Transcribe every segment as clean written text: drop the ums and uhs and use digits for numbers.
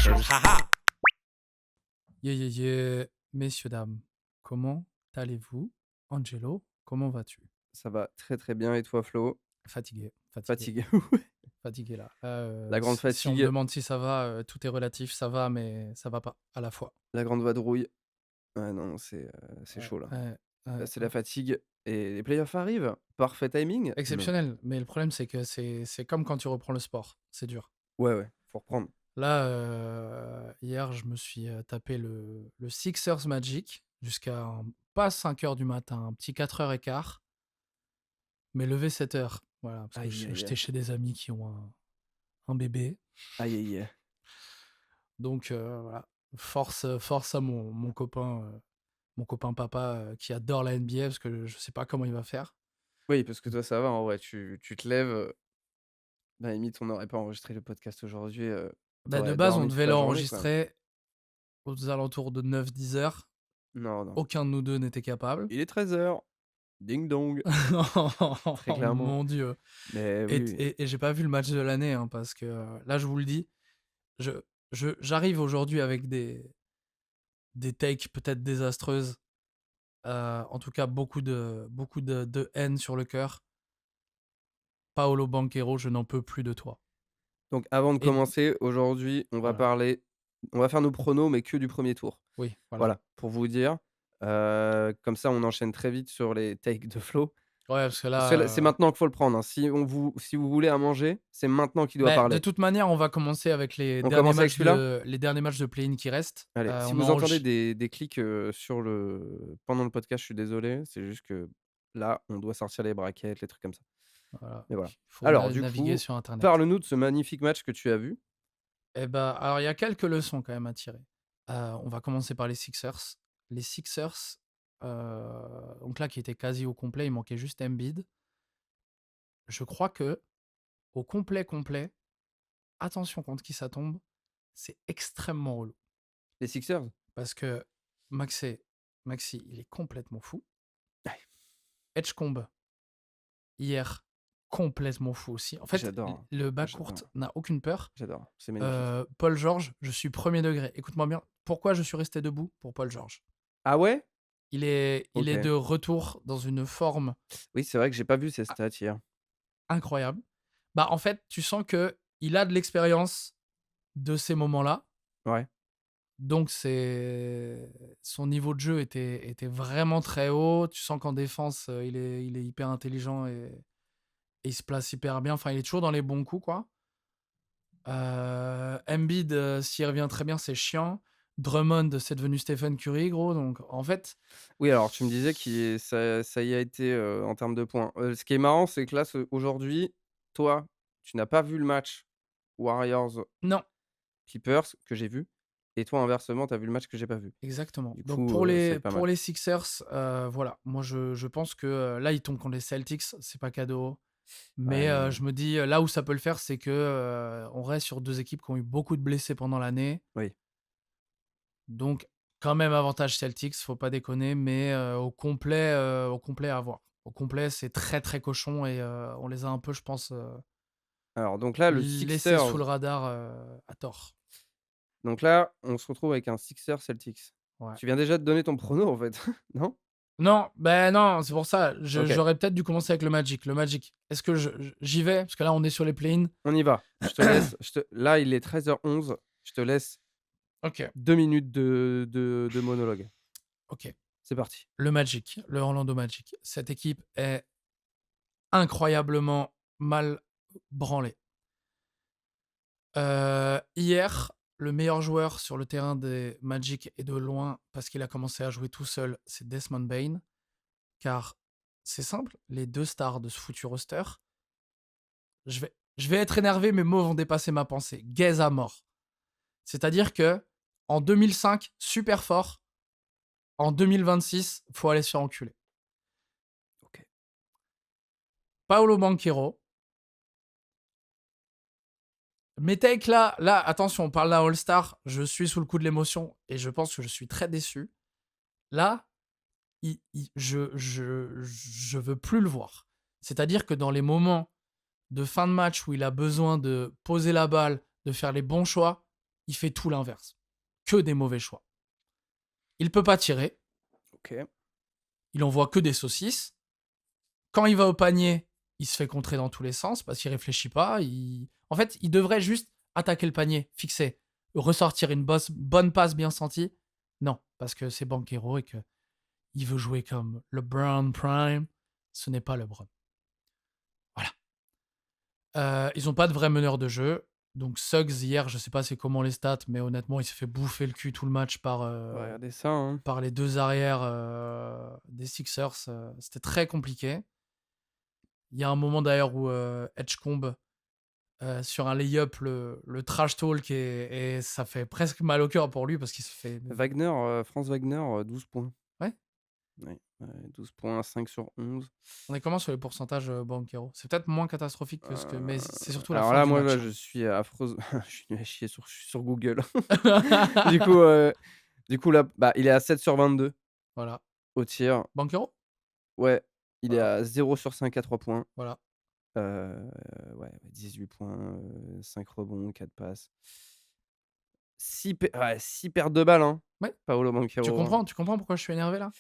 Smashers. Haha. Messieurs, dames, comment allez-vous? Angelo, comment vas-tu? Ça va très très bien et toi Flo? Fatigué, Fatigué. fatigué là. La grande Si on me fatigue, demande si ça va, tout est relatif, ça va, mais ça va pas à la fois. la grande vadrouille. Ouais non, c'est Ouais, chaud là. ouais, Là, ouais, c'est la ouais. fatigue et les playoffs arrivent. Parfait timing? Non. Exceptionnel, mais le problème, c'est que c'est comme quand tu reprends le sport, c'est dur. Ouais, faut reprendre. Là, hier, je me suis tapé le Sixers Magic jusqu'à pas 5 heures du matin, un petit 4h15, mais levé 7 heures. Voilà, parce que Aïe, aïe, j'étais aïe. chez des amis qui ont un bébé. Aïe, aïe, aïe. Donc voilà, force à mon copain papa qui adore la NBA parce que je sais pas comment il va faire. Oui, parce que toi ça va en vrai, tu te lèves, bah, limite on n'aurait pas enregistré le podcast aujourd'hui, Bah, tu de base, on dormi toute devait la journée quoi. l'enregistrer aux alentours de 9-10 heures. Non, non. Aucun de nous deux n'était capable. Il est 13h. Ding dong. Très Oh clairement. mon Dieu. Mais Et, oui, oui. et, et j'ai pas vu le match de l'année hein, parce que là, je vous le dis, je, j'arrive aujourd'hui avec des takes peut-être désastreuses. En tout cas, beaucoup de haine sur le cœur. Paolo Banchero, je n'en peux plus de toi. Donc avant de Et commencer, aujourd'hui, on va voilà, faire nos pronos, mais que du premier tour. oui, voilà. Voilà, pour vous dire. Comme ça, on enchaîne très vite sur les takes de Flo. Ouais, parce que Parce que là, c'est là, maintenant qu'il faut le prendre, hein. Si vous voulez à manger, c'est maintenant qu'il doit bah, de parler. toute manière, on va commencer avec On commence avec celui-là? les derniers matchs de play-in qui restent. Allez, si On vous entendez enregistre. des clics, pendant le podcast, je suis désolé, c'est juste que là, on doit sortir les brackets, les trucs comme ça. Voilà, Mais voilà. il faut Alors du naviguer coup, sur Internet. parle-nous de ce magnifique match que tu as vu. Eh ben, alors il y a quelques leçons quand même à tirer. On va commencer par les Sixers. Les Sixers, donc là, qui étaient quasi au complet, il manquait juste Embiid. Je crois que au complet, complet, attention contre qui ça tombe, c'est extrêmement relou. Les Sixers? Parce que Maxey, Maxi, il est complètement fou. Ouais, Edgecombe, hier, complètement fou aussi. En fait, j'adore, le backcourt j'adore, n'a aucune peur. j'adore, c'est magnifique. Paul George, je suis premier degré. Écoute-moi bien. Pourquoi je suis resté debout pour Paul George? Ah ouais? Il est OK. de retour dans une forme Oui, c'est vrai que j'ai pas vu ces a stats hier. incroyable. Bah, en fait, tu sens que il a de l'expérience de ces moments-là. Ouais. Donc son niveau de jeu était vraiment très haut. Tu sens qu'en défense, il est hyper intelligent et il se place hyper bien. Enfin, il est toujours dans les bons coups, quoi. Embiid, s'il revient très bien, c'est chiant. Drummond, c'est devenu Stephen Curry, gros. Donc, en fait, Oui, alors tu me disais ça y a été, en termes de points. Ce qui est marrant, c'est que là, aujourd'hui, toi, tu n'as pas vu le match Warriors non, Clippers que j'ai vu et toi, inversement, tu as vu le match que j'ai pas vu. exactement. Du Donc, coup, c'est pas pour mal. les Sixers, voilà. Moi, je pense que là, ils tombent contre les Celtics. C'est pas cadeau. Mais Ouais, je me dis, là où ça peut le faire, c'est que on reste sur deux équipes qui ont eu beaucoup de blessés pendant l'année. oui. Donc, quand même, avantage Celtics, faut pas déconner. Mais au complet, à voir. Au complet, c'est très, très cochon et on les a un peu, je pense, Alors donc là, le laissés sous Sixers le radar à tort. donc là, on se retrouve avec un Sixers Celtics. Ouais. Tu viens déjà de donner ton prono, en fait, non? Non, ben non, c'est pour ça. OK, J'aurais peut-être dû commencer avec le Magic. Le Magic, est-ce que j'y vais? Parce que là, on est sur les play-in. on y va. Je te laisse, là, il est 13h11, je te laisse Ok, 2 minutes de monologue. ok. C'est parti. Le Magic, le Orlando Magic. Cette équipe est incroyablement mal branlée. Hier, le meilleur joueur sur le terrain des Magic est de loin parce qu'il a commencé à jouer tout seul, c'est Desmond Bane. Car c'est simple, les deux stars de ce foutu roster, je vais être énervé, mes mots vont dépasser ma pensée. Gaze à mort. C'est-à-dire que en 2005, super fort. En 2026, faut aller se faire enculer. OK. Paolo Banchero. Mes takes là, attention, on parle d'un All-Star. Je suis sous le coup de l'émotion et je pense que je suis très déçu. Là, je veux plus le voir. C'est-à-dire que dans les moments de fin de match où il a besoin de poser la balle, de faire les bons choix, il fait tout l'inverse. Que des mauvais choix. Il peut pas tirer, OK. il envoie que des saucisses. Quand il va au panier, il se fait contrer dans tous les sens parce qu'il réfléchit pas. En fait, il devrait juste attaquer le panier, fixer, ressortir une bonne passe bien sentie. Non, parce que c'est Banchero et que il veut jouer comme LeBron Prime. Ce n'est pas LeBron. Voilà. Ils ont pas de vrai meneur de jeu. Donc Suggs, hier, je sais pas c'est comment les stats, mais honnêtement, il s'est fait bouffer le cul tout le match On va regarder ça, hein. par les deux arrières des Sixers. C'était très compliqué. Il y a un moment d'ailleurs où Edgecombe, sur un lay-up, le trash talk et ça fait presque mal au cœur pour lui parce qu'il se fait. Wagner, Franz Wagner, 12 points. Ouais. Ouais, ouais, 12 points, 5 sur 11. On est comment sur les pourcentages Banchero? C'est peut-être moins catastrophique que ce que. Mais c'est surtout la Alors fin là, du moi, là, match, je hein. suis affreuse. Je suis nul à chier je suis sur Google. Du coup, là, bah, il est à 7 sur 22 Voilà. au tir. Banchero? Ouais, il est Voilà. à 0 sur 5 à 3 points. Voilà. Heu, ouais, 18 points, 5 rebonds, 4 passes. 6 pertes de balles, hein, Ouais. Paolo Tu Banchero, hein. comprends tu comprends pourquoi je suis énervé là?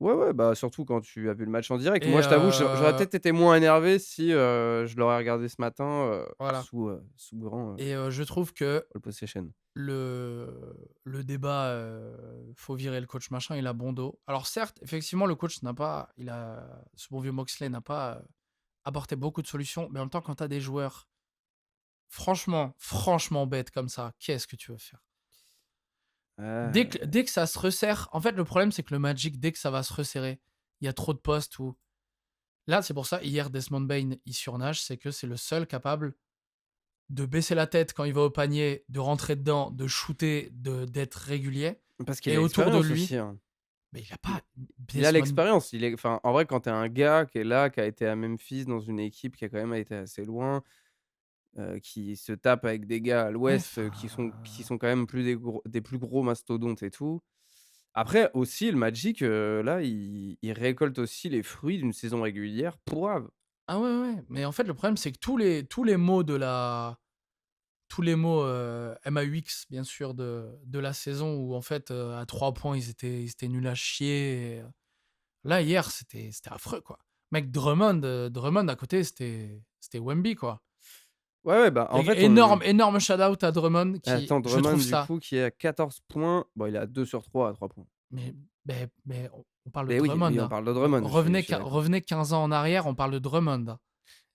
Ouais, ouais, bah, surtout quand tu as vu le match en direct. Et Moi, je t'avoue, j'aurais peut-être été moins énervé si, je l'aurais regardé ce matin, voilà. sous grand, Et je trouve que pole position. le débat, faut virer le coach machin, il a bon dos. Alors certes, effectivement, le coach n'a pas ce bon vieux Moxley n'a pas, apporté beaucoup de solutions, mais en même temps, quand tu as des joueurs franchement bêtes comme ça, qu'est-ce que tu veux faire? Ah, Dès que ça se resserre en fait, le problème, c'est que le Magic, dès que ça va se resserrer, il y a trop de postes où là, c'est pour ça, hier, Desmond Bane, il surnage, c'est que c'est le seul capable de baisser la tête quand il va au panier, de rentrer dedans, de shooter, d'être régulier parce qu'il et a autour de l'expérience lui, aussi, hein. mais il a Il pas il a Desmond. l'expérience, enfin, en vrai, quand tu es un gars qui est là, qui a été à Memphis dans une équipe qui a quand même été assez loin, qui se tape avec des gars à Ouais, l'ouest, qui sont quand même des plus gros mastodontes et tout. Après aussi le Magic, là, il récolte aussi les fruits d'une saison régulière pourrave. ah ouais, ouais, mais en fait, le problème, c'est que tous les mots tous les mots, MAUX, bien sûr, de la saison où en fait, à 3 points, ils étaient nuls à chier là, hier, c'était affreux, quoi. Mec, Drummond à côté, c'était Wemby, quoi. Ouais, ouais, bah, en fait, Énorme shout-out à Drummond qui, attends, je Drummond trouve du ça. coup qui est à 14 points, bon, il est à 2 sur 3 à 3 points. Mais on parle de Mais oui, Drummond, oui, on hein. parle de Drummond, je suis d'accord. Revenez 15 ans en arrière, on parle de Drummond, hein.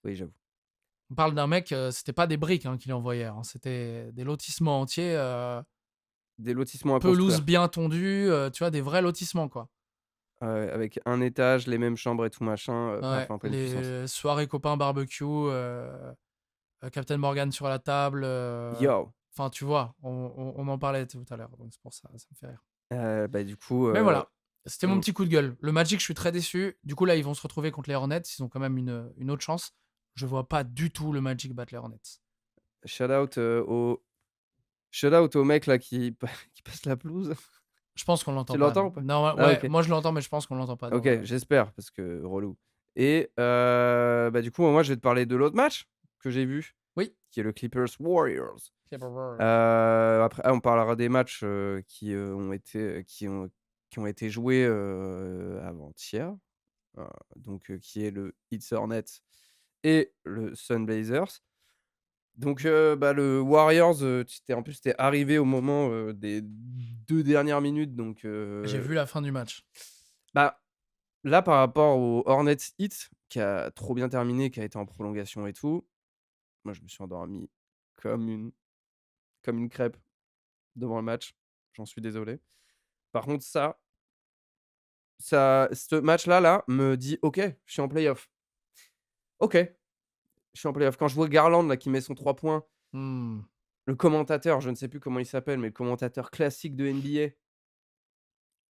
Oui, j'avoue. On parle d'un mec, c'était pas des briques, hein, qu'il envoyait, hein, c'était des lotissements entiers, Des lotissements à pelouse construire. bien tondue, tu vois? Des vrais lotissements, quoi. Ouais, avec un étage, les mêmes chambres et tout machin, Ouais, paf, en pleine puissance. les soirées copains barbecue, Captain Morgan sur la table, Yo! enfin, tu vois? On en parlait tout à l'heure, donc c'est pour ça, ça me fait rire. Bah, du coup, Mais voilà, c'était mon mmh, petit coup de gueule. Le Magic, je suis très déçu. Du coup, là, ils vont se retrouver contre les Hornets. Ils ont quand même une autre chance. Je vois pas du tout le Magic battre les Hornets. shout out, shout out au mec là qui pa qui passe la pelouse. Je pense qu'on Tu l'entend pas, l'entends nous. ou pas? Non, Ah ouais, OK. moi je l'entends, mais je pense qu'on l'entend pas OK, dans. j'espère parce que relou et bah, du coup, moi, je vais te parler de l'autre match que j'ai vu, Oui. qui est le Clippers Warriors. Clippers. Après, on parlera des matchs, qui ont été joués, avant-hier, donc qui est le Heat Hornets et le Sun Blazers. Donc bah, le Warriors, c'était arrivé au moment, des 2 dernières minutes donc J'ai vu la fin du match. bah, là, par rapport au Hornets Heat qui a trop bien terminé, qui a été en prolongation et tout, moi, je me suis endormi comme une comme une crêpe devant le match. J'en suis désolé. Par contre ce match-là, me dit: «OK, je suis en play-off. OK, je suis en play-off». Quand je vois Garland là qui met son 3 points, Mmh. le commentateur, je ne sais plus comment il s'appelle, mais le commentateur classique de NBA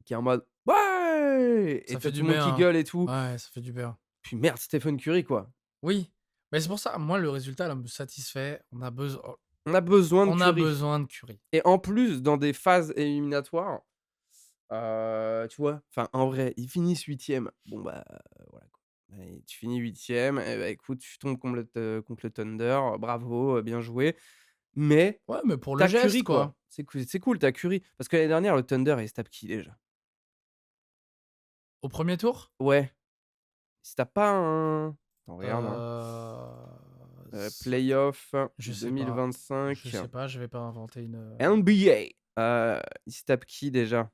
qui est en mode: «Ouais!» et Ça tu fait tout du le monde qui bien, gueule et tout. hein. Ouais, ça fait du bien. Puis merde, Stephen Curry, quoi. Oui, mais c'est pour ça, moi, le résultat, là, me satisfait. On a besoin de On a Curry besoin de Curry. et en plus, dans des phases éliminatoires, tu vois? Enfin, en vrai, ils finissent 8e. Bon, bah, voilà, quoi. Allez, tu finis 8e, et bah, écoute, tu tombes contre le Thunder, bravo, bien joué. Mais Ouais, mais pour le tu geste, Curry, quoi. quoi. C'est cool, tu Curry. Parce que l'année dernière, le Thunder, il se tape qui déjà? Au premier tour? Ouais, il se tape pas un attends, regarde, hein, S playoff je sais pas. Je 2025 sais pas, je vais pas inventer une, NBA. Il se tape qui déjà?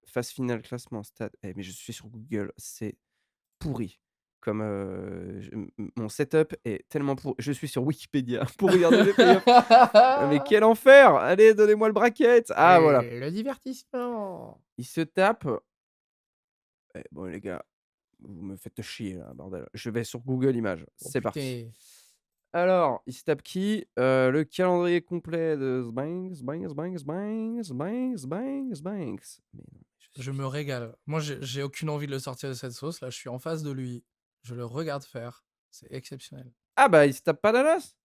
Phase finale, classement, stats. Mais je suis sur Google, c'est pourri. Comme, je mon setup est tellement je suis sur Wikipédia pour regarder les playoffs. Ah mais quel enfer! Allez, donnez-moi le bracket! Ah voilà. Le divertissement! Il se tape bon les gars, vous me faites chier là, bordel. Je vais sur Google Images, Oh c'est parti. putain! Alors, il se tape qui? Le calendrier complet de Zbanks, Zbanks, Zbanks, Zbanks, Zbanks, Zbanks, Zbanks. Mais non, je Je suis me régale. Moi, j'ai aucune envie de le sortir de cette sauce, là, je suis en face de lui, je le regarde faire, c'est exceptionnel. ah bah, il se tape pas Dallas?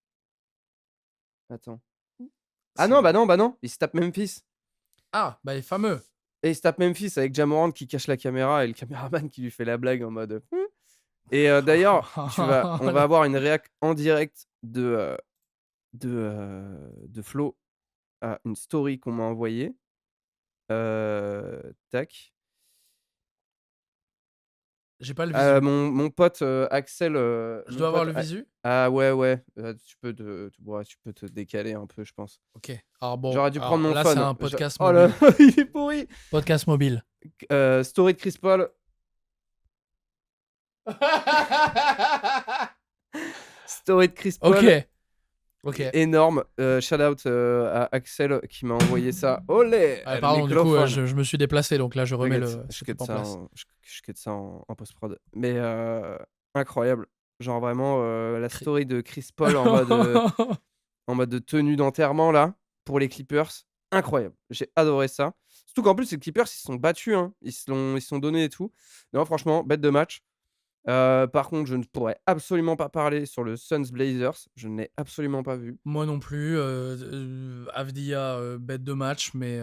Attends. Ah non, C'est bah non, il se tape Memphis. ah! Bah, les fameux! Et il se tape Memphis avec Ja Morant qui cache la caméra et le caméraman qui lui fait la blague en mode, et d'ailleurs, on va avoir une réac en direct de Flo à une story qu'on m'a envoyée. Tac. J'ai pas le visu. Mon pote, Axel, Je mon dois avoir pote le A visu? ah ouais, ouais, tu peux te décaler un peu, je pense. OK. Alors bon, J'aurais dû prendre alors mon là, c'est phone. un Je podcast Oh là, mobile. il est pourri! Podcast mobile. Story de Chris Paul. Story de Chris Paul. OK. OK. Énorme. Shout out, à Axel qui m'a envoyé ça. Olé! Ah, Le pardon, du coup, microphone. je me suis déplacé, donc là, je remets T'inquiète, le je setup cut en ça place. en post-prod. Mais incroyable. Genre vraiment, la Cri story de Chris Paul en mode de tenue d'enterrement là, pour les Clippers, incroyable. J'ai adoré ça. Surtout qu'en plus les Clippers, ils se sont battus, hein. Ils se sont donnés et tout. Non franchement, bête de match. Par contre, je ne pourrais absolument pas parler sur le Suns Blazers. Je ne l'ai absolument pas vu. Moi non plus, Avdija, bête de match, mais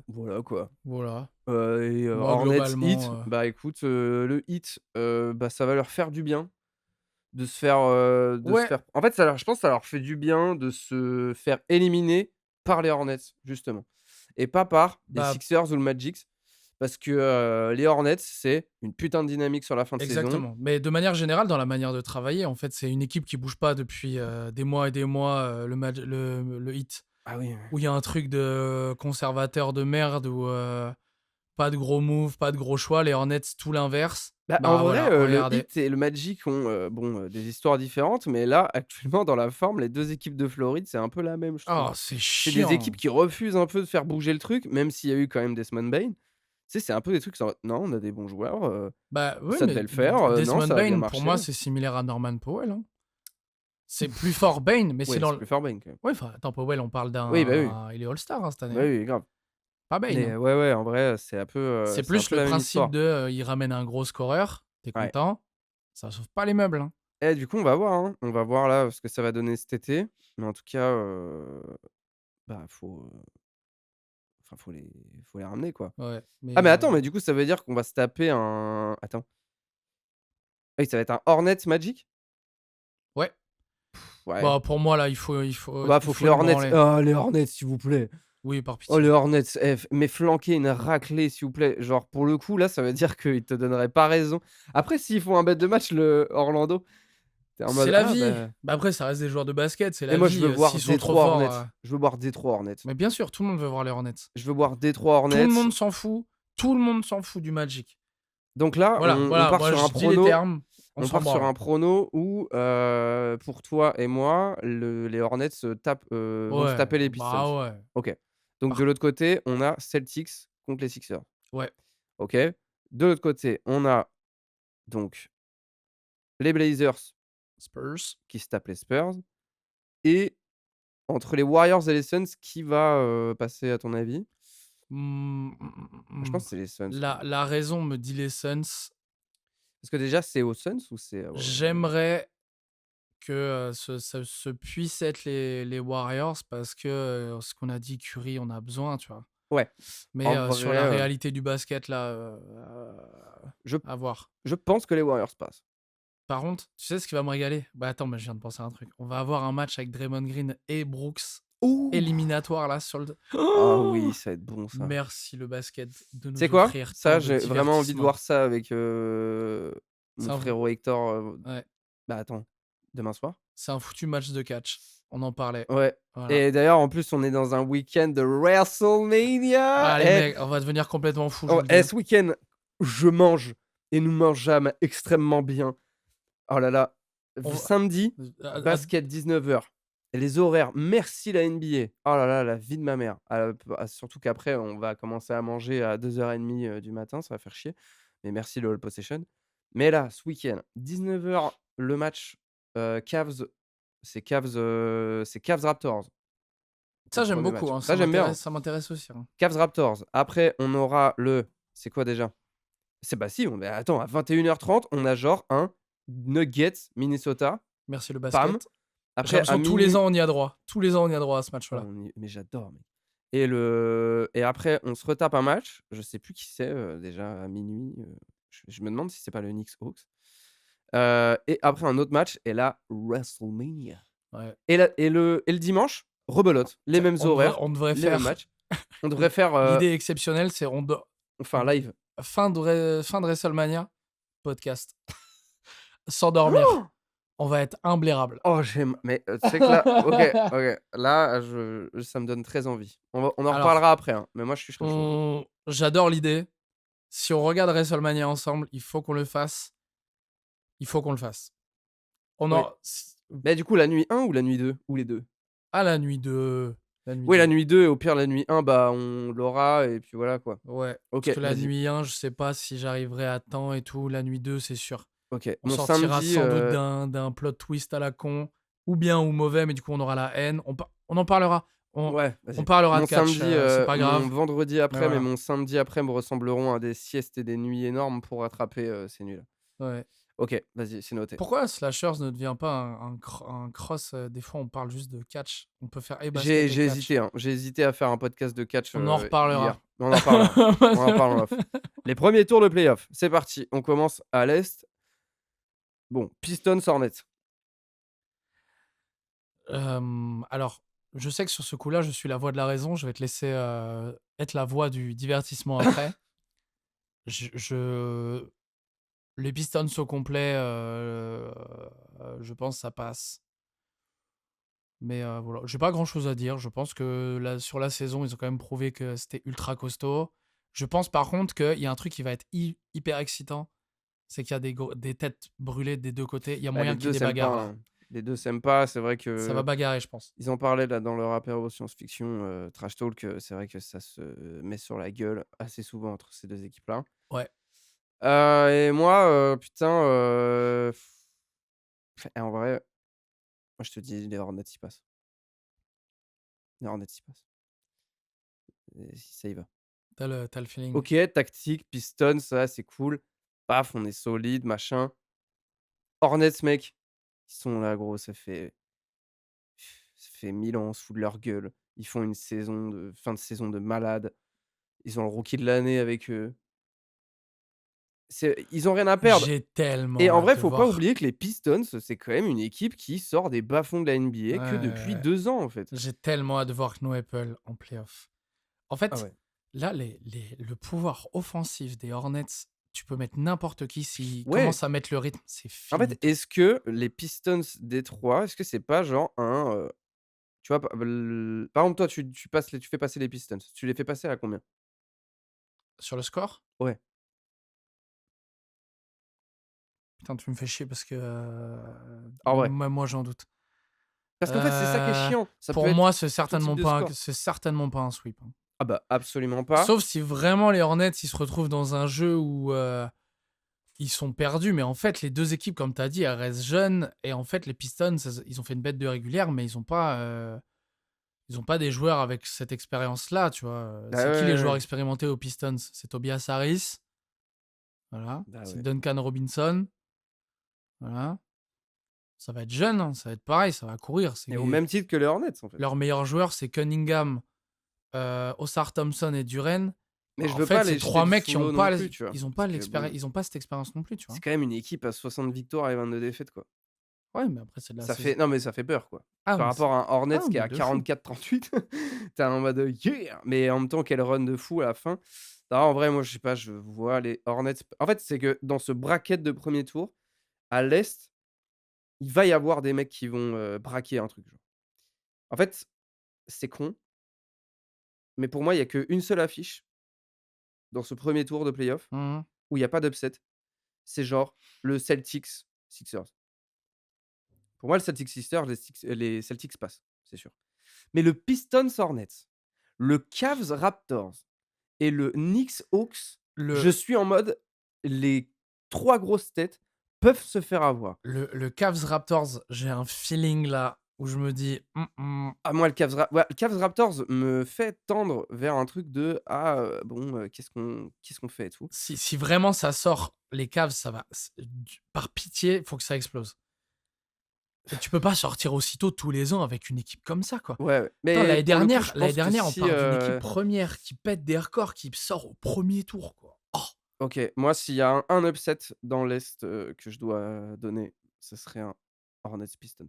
Voilà quoi. voilà. Moi, Hornets Heat, globalement, bah écoute, le Heat, bah ça va leur faire du bien de se ouais, faire en fait, je pense que ça leur fait du bien de se faire éliminer par les Hornets, justement, et pas par les bah, Sixers ou le Magic. Parce que, les Hornets, c'est une putain de dynamique sur la fin de saison. exactement. Mais de manière générale, dans la manière de travailler, en fait, c'est une équipe qui bouge pas depuis, des mois et des mois, le Heat, Ah oui, ouais. où il y a un truc de conservateur de merde, où, pas de gros moves, pas de gros choix. Les Hornets, tout l'inverse. Bah, en Bah, vrai, voilà, le regardez. Heat et le Magic ont, bon, des histoires différentes, mais là, actuellement, dans la forme, les 2 équipes de Floride, c'est un peu la même, je trouve. Oh, c'est C'est des équipes chiant! qui refusent un peu de faire bouger le truc, même s'il y a eu quand même Desmond Bane. Tu sais, c'est un peu des trucs en «Non, on a des bons joueurs, Bah, oui, ça mais devait le faire, non, Desmond ça a bien Bane, pour marché». moi, c'est similaire à Norman Powell, hein. C'est plus fort Bane, mais c'est Ouais, dans c'est l plus fort Bane, quand même. ouais, enfin, attends, Powell, on parle Oui, bah, oui. il est All-Star, hein, cette année, Bah, hein, oui, grave. pas Bane, Mais hein. ouais, ouais, en vrai, C'est c'est un plus peu le la même principe histoire. de, il ramène un gros scoreur, tu es Ouais. content, ça sauve pas les meubles, hein. Du coup, on va voir, hein. On va voir là, ce que ça va donner cet été. Mais en tout cas, bah, enfin, faut les ramener, quoi. Ouais, Ah mais mais attends, mais du coup, ça veut dire qu'on va se taper un attends. Ah oui, ça va être un Hornets Magic? ouais, Ouais. bah, pour moi, là, Bah, il faut que faut les le Hornets branler. les Hornets, s'il vous plaît. Oui, par Oh, les pitié. Hornets, mais flanquer une raclée, s'il vous plaît. Genre, pour le coup, là, ça veut dire qu'ils te donneraient pas raison. Après, s'ils font un bête de match, le Orlando, tu es en C'est mode: la «Ah vie. bah» Bah, après, ça reste des joueurs de basket, c'est et la moi, je vie, veux voir s'ils sont trop Détroit forts, Hornets. Je veux voir Détroit Hornets. mais bien sûr, tout le monde veut voir les Hornets. Je veux voir Détroit Tout le Hornets. monde s'en fout, tout le monde s'en fout du Magic. Donc là, Voilà, on voilà, part moi sur un je dis les prono termes, on on s'en part sur branle. un prono où, pour toi et moi, les Hornets vont se Ouais, taper les Pistons. bah ouais. OK. Donc de Par l'autre côté, on a Celtics contre les Sixers. ouais, OK. De l'autre côté, on a donc les Blazers Spurs. qui se tapent les Spurs et entre les Warriors et les Suns, qui va, passer à ton avis? Je pense que c'est les Suns quand même. La raison me dit les Suns. Parce que déjà, c'est aux Suns ou c'est, J'aimerais que, ce puisse être les Warriors parce que, ce qu'on a dit, Curry, on a besoin, tu vois? Ouais, Mais, en sur vrai, la réalité du basket là, je à voir. je pense que les Warriors passent. Par contre, tu sais ce qui va me régaler? Bah attends, mais je viens de penser à un truc. On va avoir un match avec Draymond Green et Brooks, Ouh! éliminatoire là sur le. Ah oui, ça va être bon ça. Merci le basket de Tu sais nous quoi? offrir Ça, tant de j'ai vraiment envie de divertissement. voir ça avec, C'est mon un, frérot Hector, ouais, bah, attends, demain soir? c'est un foutu match de catch. On en parlait. Ouais Voilà. et d'ailleurs, en plus, on est dans un week-end de WrestleMania Allez et mec, on va devenir complètement fou, je oh vous le dis, et hein. ce week-end, je mange et nous mangeâmes extrêmement bien. Oh là là, v On samedi, à basket 19h et les horaires, merci la NBA. Oh là là, la vie de ma mère. Surtout qu'après, on va commencer à manger à 2h30, du matin, ça va faire chier, mais merci le All Possession. Mais là, ce week-end, 19h, le match, Cavs, c'est Cavs Raptors, le ça j'aime premier beaucoup, match. hein, Ça, j'aime bien, hein. ça m'intéresse aussi, hein. Cavs Raptors. Après, on aura c'est quoi déjà? Bah si, mais attends, à 21h30, on a genre un Nuggets Minnesota, Merci le pam. basket. J'ai Après à l'impression que tous les minuit, ans on y a droit. Tous les ans on y a droit à ce oh, match-là. mais j'adore mec et après on se retape un match, je sais plus qui c'est, déjà à minuit. Je me demande si c'est pas le Knicks Hawks, et après un autre match et là, WrestleMania Ouais. et le dimanche, rebelote, les Tiens, mêmes horaires, on devrait les mêmes faire matchs. On devrait faire, l'idée exceptionnelle, c'est on fait un live. fin de WrestleMania, podcast. S'endormir. On va être imblairable. Oh j'aime mais, tu sais que là OK, OK, là, ça me donne très envie. On en Alors, reparlera après, hein, mais moi je suis chaud. j'adore l'idée. Si on regarde WrestleMania ensemble, il faut qu'on le fasse. Il faut qu'on le fasse. On Oui. en Mais du coup, la nuit 1 ou la nuit 2? Ou les 2? Ah, la nuit 2. La nuit Oui, la 2. nuit 2 et au pire la nuit 1, bah, on l'aura et puis voilà quoi. Ouais, parce OK, que la vas-y. nuit 1, je sais pas si j'arriverai à temps et tout. La nuit 2, c'est sûr. OK. On Mon sortira samedi, sans doute d'un plot twist à la con, ou bien ou mauvais, mais du coup, on aura la haine. On en parlera. ouais, On vas-y. parlera de Mon catch, samedi, c'est pas mon grave. vendredi Mais après, mais voilà. mon samedi après me ressembleront à des siestes et des nuits énormes pour rattraper, ces nuits-là. Ouais. OK, vas-y, c'est noté. Pourquoi Slashers ne devient pas un cross, des fois, on parle juste de catch. On peut faire et J'ai basket et j'ai catch. hésité, hein. J'ai hésité à faire un podcast de catch, On en hier. reparlera. Mais on en parlera. On en parle en off. Les premiers tours de play-off, c'est parti. On commence à l'Est. Bon, Pistons, Hornets. Alors, je sais que sur ce coup-là, je suis la voix de la raison. Je vais te laisser, être la voix du divertissement après. Je Les Pistons au complet, je pense ça passe. Mais, voilà, j'ai pas grand-chose à dire. Je pense que là, sur la saison, ils ont quand même prouvé que c'était ultra costaud. Je pense par contre qu'il y a un truc qui va être hyper excitant, c'est qu'il y a des têtes brûlées des 2 côtés. Il y a Bah, moyen les qu'il y ait 2 des s'aiment pas, bagarres là. hein. Les 2 s'aiment pas. C'est vrai Ça va que bagarrer, je pense. ils en parlaient là dans leur apéro science-fiction, trash talk, c'est vrai que ça se met sur la gueule assez souvent entre ces 2 équipes-là. Ouais. Et moi, putain, en vrai, moi je te dis les Hornets y passent. Les Hornets y passent. Et si ça y va. T'as le feeling. OK, tactique, Pistons, ça c'est cool. Paf, on est solide, machin. Hornets, mec, ils sont là, gros, ça fait 1000 ans, on se fout de leur gueule. Ils font une fin de saison de malade. Ils ont le rookie de l'année avec eux. Ils ont rien à perdre J'ai et tellement en hâte vrai, de faut pas voir. oublier que les Pistons, c'est quand même une équipe qui sort des bas-fonds de la Ouais, NBA que depuis ouais. 2 ans, en fait. J'ai tellement hâte de voir No Apple en playoff. En Ah fait, ouais. là, le pouvoir offensif des Hornets, tu peux mettre n'importe qui s'ils Ouais, commencent à mettre le rythme, c'est en fait, finito. est-ce que les Pistons Détroit, est-ce que c'est pas genre tu vois, par exemple, toi, tu fais passer les Pistons, tu les fais passer à combien? Sur le score, Ouais, putain, tu me fais chier parce que en vrai. même moi j'en doute. Parce qu'en fait, c'est ça qui est Euh, chiant, ça peut pour être moi, tout type de score. c'est certainement pas un sweep, hein. Ah bah, absolument pas. Sauf si vraiment les Hornets ils se retrouvent dans un jeu où ils sont perdus, mais en fait, les deux équipes, comme tu as dit, elles restent jeunes. Et en fait, les Pistons, ils ont fait une bête de régulière, mais ils ont pas des joueurs avec cette expérience-là, tu vois. Bah, ouais, C'est qui les ouais, joueurs ouais. expérimentés aux Pistons? C'est Tobias Harris, voilà. Bah, C'est ouais. Duncan Robinson, voilà. Ça va être jeune, hein, ça va être pareil, ça va courir. Et au même titre que les Hornets, en fait. Leurs meilleurs joueurs, c'est Cunningham, Osar Thompson et Duren. Mais je En veux fait, pas c'est les jeter 3 du mecs son qui ont l'eau non pas plus, tu vois? Parce que bon, ils ont pas cette expérience non plus, tu vois? c'est quand même une équipe à 60 victoires et 22 défaites, quoi. Ouais, mais après c'est de la Ça fait saison. non, mais ça fait peur, quoi. Ah Par mais c'est rapport à un Hornets ah qui est mais à de fou. 44-38, tu es en mode, «Yeah!» mais en même temps, quel run de fou à la fin. Non, en vrai, moi, je sais pas, je vois les Hornets en fait, c'est que dans ce bracket de premier tour, à l'Est, il va y avoir des mecs qui vont, braquer un truc, genre. En fait, c'est con, mais pour moi, il y a qu'une seule affiche dans ce premier tour de play-off Mmh. où il y a pas d'upset. C'est genre le Celtics Sixers. Pour moi, le Celtics Sixers, les Celtics passent, c'est sûr. Mais le Pistons Hornets, le Cavs Raptors et le Knicks Hawks, je Le suis en mode les 3 grosses têtes peuvent se faire avoir. le Cavs Raptors, j'ai un feeling là où je me dis: Ah moi le Cavs Raptors me fait tendre vers un truc de: «Ah, bon, qu'est-ce qu'on fait et tout?» si vraiment ça sort les Cavs, ça va c du par pitié, faut que ça explose. Et tu peux pas sortir aussitôt tous les ans avec une équipe comme ça, quoi. Ouais, ouais, Attends, mais pour le coup, je l'année pense que dernière, on si, parle d'une équipe première qui pète des records, qui sort au premier tour, quoi. Oh! OK, moi s'il y a un upset dans l'Est, que je dois donner, ce serait un Hornets Pistons.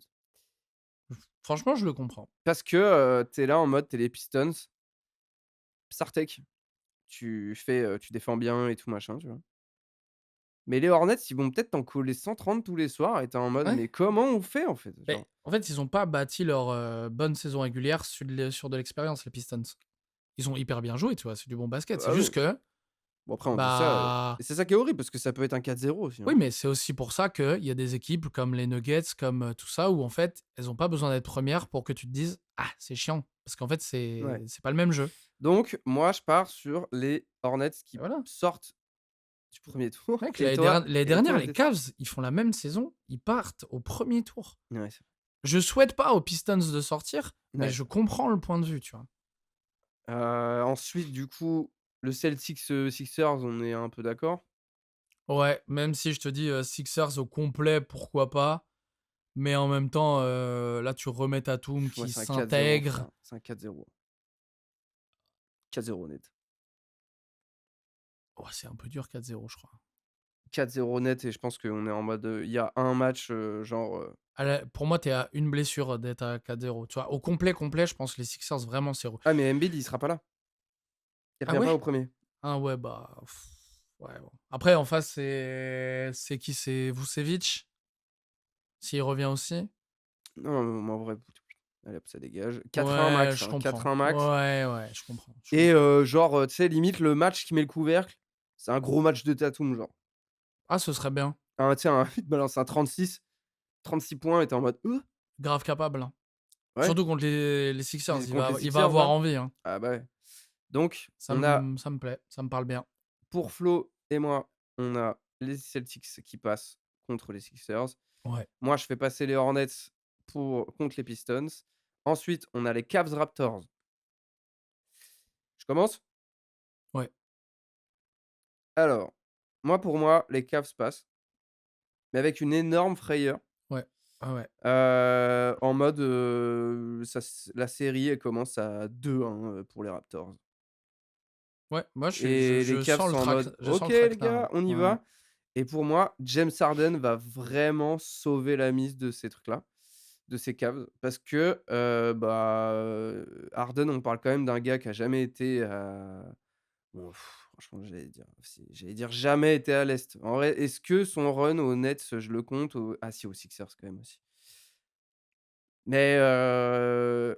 Franchement, je le comprends. Parce que, tu es là en mode, tu es les Pistons, Sartek, tu défends bien et tout machin, tu vois? Mais les Hornets, ils vont peut-être t'en coller 130 tous les soirs et tu es en mode: Ouais. «Mais comment on fait en fait?» Mais genre. en fait, ils ont pas bâti leur, bonne saison régulière sur de l'expérience, les Pistons. Ils ont hyper bien joué, tu vois? C'est du bon basket. C'est Ah oui. juste que, Bon après on dit ça, bah et c'est ça qui est horrible parce que ça peut être un 4-0 aussi, oui, hein. mais c'est aussi pour ça qu'il y a des équipes comme les Nuggets, comme, tout ça, où en fait, elles ont pas besoin d'être premières pour que tu te dises: «Ah, c'est chiant». Parce qu'en fait, Ouais. c'est pas le même jeu. Donc moi je pars sur les Hornets Et qui voilà. sortent du premier tour Mec, l'année et dernière, toi les tu Cavs, ils font la même saison, ils partent au premier tour. ouais, c'est Je souhaite pas aux Pistons de sortir, mais ouais. je comprends le point de vue, tu vois? Ensuite du coup, le Celtics, Sixers, on est un peu d'accord? Ouais, même si je te dis, Sixers au complet, pourquoi pas? Mais en même temps, là, tu remets Tatum Ouais, qui c'est un 4-0 s'intègre. frère, c'est un 4-0. 4-0 net. Oh, c'est un peu dur 4-0, je crois. 4-0 net et je pense qu'on est en mode, il y a un match, genre, Pour moi, tu es à une blessure d'être à 4-0. Tu vois? Au complet, complet, je pense que les Sixers, vraiment, ah mais Embiid il sera pas là. Il ah revient pas ouais? au premier. Ah ouais, bah, ouais, bon. Après, en face, c'est qui? C'est Vucevic? S'il revient aussi? Non, mais en vrai, allez hop, ça dégage. 4-1 Ouais, max, je hein, comprends. 4-1 max Ouais, ouais, je comprends, je et comprends. genre, tu sais, limite le match qui met le couvercle, c'est un gros match de Tatum, genre. Ah, ce serait bien. Tu sais, il te balance un 36 points et tu es en mode: Grave capable, hein. Ouais, Surtout contre les Sixers, les contre les il va Sixers avoir là?» envie, hein. Ah bah ouais. Donc on a Ça me plaît, ça me parle bien. pour Flo et moi, on a les Celtics qui passent contre les Sixers. Ouais, Moi, je fais passer les Hornets contre les Pistons. Ensuite, on a les Cavs Raptors. Je commence? ouais, Alors, pour moi, les Cavs passent, mais avec une énorme frayeur, ouais, ouais, ouais. en mode, la série, elle commence à 2-1, pour les Raptors Ouais, moi, et les Cavs sont en mode: je sens «OK le les traquenard, gars, là. on y Ouais, ouais. va». Et pour moi, James Harden va vraiment sauver la mise de ces trucs-là, de ces Cavs. Parce que, Harden, on parle quand même d'un gars qui a jamais été à bon, franchement, j'allais dire jamais été à l'Est. En vrai, est-ce que son run aux Nets, je le compte? Ah si, aux Sixers quand même aussi. Mais,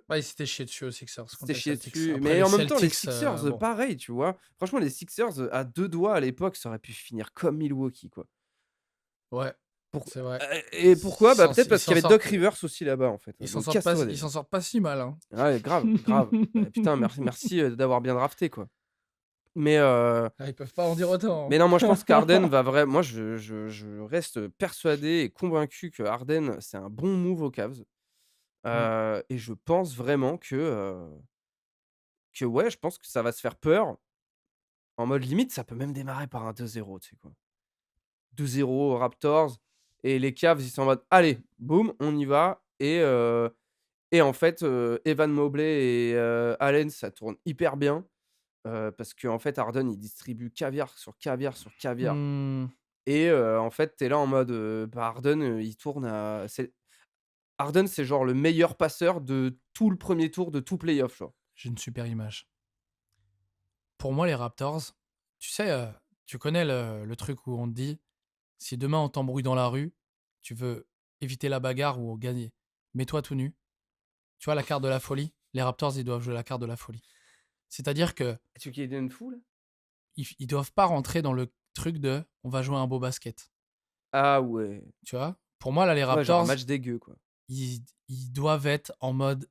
Ouais, il s'était chié dessus aux Sixers il contre s'était les chié Celtics. dessus. Après Mais les en même temps, les Celtics, Sixers, bon. pareil, tu vois? Franchement, les Sixers, à 2 doigts à l'époque, ça aurait pu finir comme Milwaukee, quoi. Ouais, Pour c'est vrai. et pourquoi? Bah, peut-être Ils parce qu'il s'en y avait Doc sortent Rivers aussi là-bas, en fait, donc casse-toi ils déjà. s'en sortent pas si mal, hein. Ouais, grave, grave. Putain, merci, d'avoir bien drafté, quoi. Mais, Ah, ils peuvent pas en dire autant, non, moi, je pense qu'Harden hein. va vraiment. Moi, je reste persuadé et convaincu que Harden, c'est un bon move aux Cavs, Mmh. et je pense vraiment que ouais, je pense que ça va se faire peur. En mode limite, ça peut même démarrer par un 2-0, tu sais quoi? 2-0 aux Raptors et les Cavs, ils sont en mode: «Allez, boum, on y va» et en fait, Evan Mobley et Allen, ça tourne hyper bien. parce qu'en fait, Harden, il distribue caviar sur caviar sur caviar Mmh, et en fait, tu es là en mode, bah, Harden, il tourne à c'est Harden, c'est genre le meilleur passeur de tout le premier tour de tout playoff, genre. j'ai une super image. Pour moi, les Raptors, tu sais, tu connais le truc où on te dit: «Si demain on t'embrouille dans la rue, tu veux éviter la bagarre ou gagner, mets-toi tout nu». Tu vois la carte de la folie? Les Raptors, ils doivent jouer la carte de la folie. C'est-à-dire qu'ils Tu veux qu'il devienne fou, là? ils doivent pas rentrer dans le truc de: «On va jouer un beau basket». Ah ouais. Tu vois? Pour moi, là, les Ouais, genre un Raptors, match dégueu, quoi. ils doivent être en mode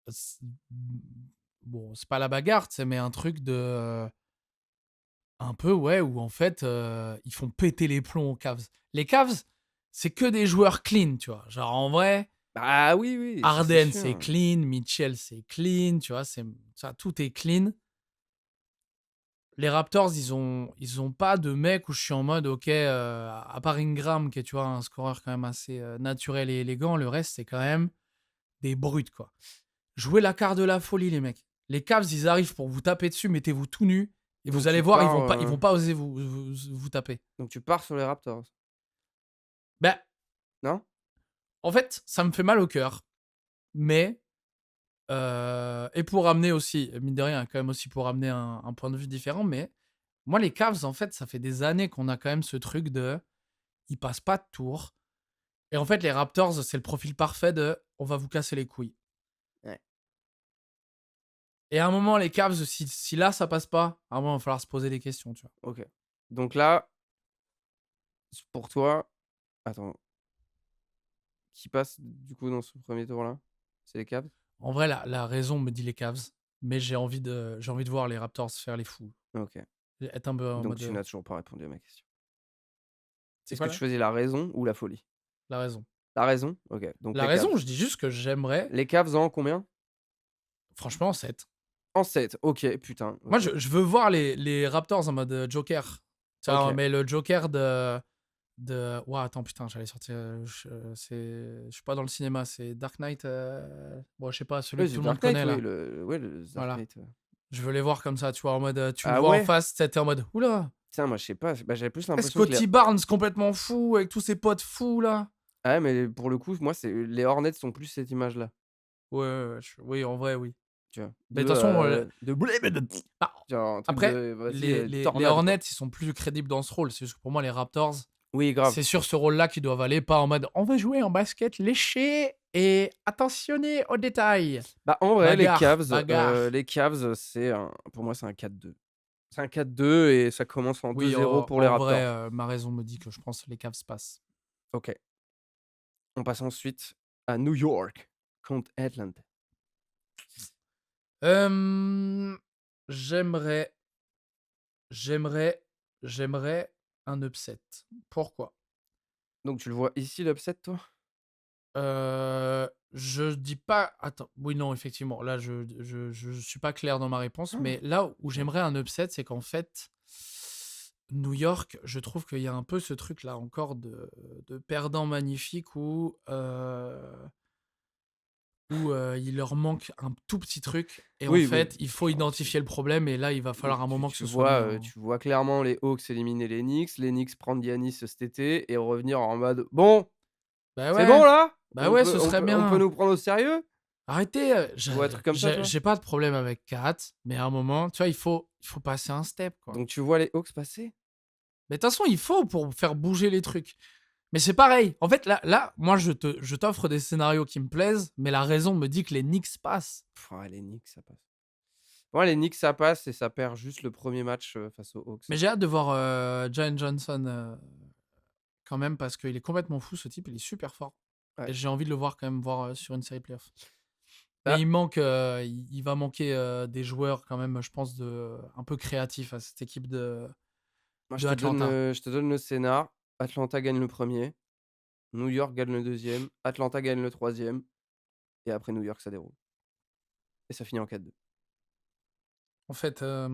s bon, c'est pas la bagarre, tu sais, mais un truc de, un peu, ouais, où en fait, ils font péter les plombs aux Cavs. Les Cavs, c'est que des joueurs clean, tu vois? Genre, en vrai, Ah oui, oui, ça, c'est Harden, c'est sûr. clean, Mitchell, c'est clean, tu vois? C'est ça, tout est clean. Les Raptors, ils ont pas de mec où je suis en mode: «OK, à part Ingram qui est, tu vois, un scoreur quand même assez, naturel et élégant, le reste, c'est quand même des brutes, quoi». Jouez la carte de la folie, les mecs. Les Cavs, ils arrivent pour vous taper dessus, mettez-vous tout nus et vous Donc allez tu voir, pars, ils vont pas oser vous taper. donc tu pars sur les Raptors, Ben, non? en fait, ça me fait mal au cœur, mais et pour amener aussi, mine de rien, quand même aussi pour amener un point de vue différent, mais moi, les Cavs, en fait, ça fait des années qu'on a quand même ce truc de ils passent pas de tour. Et en fait, les Raptors, c'est le profil parfait de on va vous casser les couilles. Ouais, Et à un moment, les Cavs, si là, ça passe pas, à un moment, il va falloir se poser des questions, tu vois. OK. Donc là, pour toi attends, qui passe du coup dans ce premier tour-là? C'est les Cavs? En vrai, la raison me dit les Cavs, mais j'ai envie de voir les Raptors faire les fous. OK. Être un peu en Donc mode. tu n'as toujours pas répondu à ma question. C'est Est-ce quoi que tu là? choisis la raison ou la folie? La raison. La raison? OK, donc La les Cavs. raison, je dis juste que j'aimerais, Les Cavs en combien? franchement, 7. En 7. OK, putain, Moi, OK. je veux voir les Raptors en mode Joker. Tu vois, OK. mais le Joker ouah, attends, putain, j'allais sortir. Je suis pas dans le cinéma, c'est Dark Knight. Bon, je sais pas, celui Oui, que The tout le monde Dark Knight, connaît oui, là. le Dark Voilà. Knight, Je veux les voir comme ça, tu vois, en mode, tu le Ah vois en ouais? face, tu sais, en mode, oula, Tiens, moi, je sais pas, bah, j'avais plus l'impression que les Scotty Barnes complètement fou avec tous ses potes fous là. ah ouais, mais pour le coup, moi, c'est les Hornets sont plus cette image-là, Ouais, ouais, ouais, oui, en vrai, oui. tu vois? Mais de toute façon, De bah, genre un truc après, de vas-y, les tornade, Hornets, quoi. ils sont plus crédibles dans ce rôle. C'est juste que pour moi, les Raptors, Oui, grave. c'est sur ce rôle-là qu'ils doivent aller, pas en mode, on va jouer en basket léché et attentionné aux détails. Bah, en vrai, Bagarre, bagarre. Les Cavs, c'est un pour moi, c'est un 4-2. C'est un 4-2 et ça commence en Oui, 2-0 pour les en vrai, Raptors. ma raison me dit que je pense que les Cavs passent. OK. On passe ensuite à New York contre Atlanta. Hem, j'aimerais j'aimerais j'aimerais un upset. Pourquoi? Donc tu le vois ici l'upset, toi? Je dis pas attends, oui, non, effectivement, là, je suis pas clair dans ma réponse, mais là où OK. j'aimerais un upset, c'est qu'en fait, New York, je trouve qu'il y a un peu ce truc-là encore de perdant magnifique où il leur manque un tout petit truc et en Oui, oui, fait, il faut genre c'est identifier le problème et là, il va oui, falloir un moment que ce tu soit vois, bien. tu vois clairement les Hawks éliminer les Knicks prendre Giannis cet été et revenir en mode: «Bon, Bah c'est bon ouais, là? bah ouais, ce serait On peut bien. nous prendre au sérieux?» Arrêtez, Tu vois un truc comme ça, toi? j'ai pas de problème avec Kat, mais à un moment, tu vois, il faut passer un step, quoi. Donc tu vois les Hawks passer? Mais de toute façon, il faut pour faire bouger les trucs. Mais c'est pareil. En fait, là, moi, je t'offre des scénarios qui me plaisent, mais la raison me dit que les Knicks passent. Ouais, les Knicks, ça passe. Ouais, les Knicks, ça passe et ça perd juste le premier match, face aux Hawks. Mais j'ai hâte de voir, Jalen Johnson, quand même, parce qu'il est complètement fou, ce type, il est super fort. Ouais. Et j'ai envie de le voir quand même voir, sur une série playoff. Mais Bah, il va manquer, des joueurs quand même, je pense, un peu créatifs à cette équipe moi de Atlanta. je te donne le scénar. Atlanta gagne le premier, New York gagne le deuxième, Atlanta gagne le troisième et après New York, ça déroule et ça finit en 4-2. En fait, en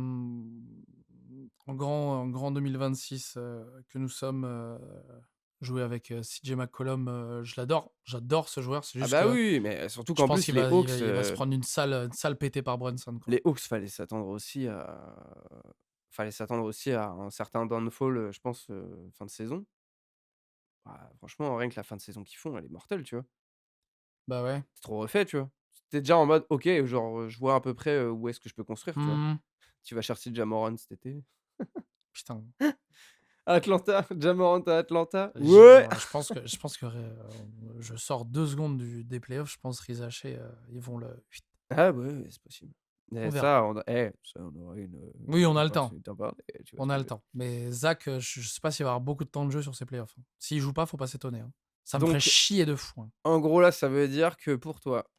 grand 2026, que nous sommes, jouer avec CJ McCollum, je l'adore. J'adore ce joueur. C'est Ah juste bah que oui, mais surtout je qu'en pense plus qu'il les va, il va, Hawks, il va se prendre une sale pétée par Brunson, quoi. fallait s'attendre aussi à un certain downfall, je pense, fin de saison. Bah, franchement, rien que la fin de saison qu'ils font, elle est mortelle, tu vois? Bah ouais. C'est trop refait, tu vois? Tu déjà en mode: «OK, genre, je vois à peu près, où est-ce que je peux construire», tu vois? Mmh. Tu vas chercher Ja Morant cet été. Putain. Atlanta, Ja Morant à Atlanta. Ouais! Je pense que je sors 2 secondes des playoffs, je pense Rizaché, ils vont le Ah ouais, ouais, c'est possible. on Mais verra. ça on aura Oui, on une a le temps. opportunité d'en parler, tu vois On ce que a je le veux dire? temps. Mais Zach, je sais pas s'il va avoir beaucoup de temps de jeu sur ces playoffs, hein. S'il joue pas, faut pas s'étonner, hein. Ça me ferait Donc chier de fou, hein. en gros, là, ça veut dire que pour toi,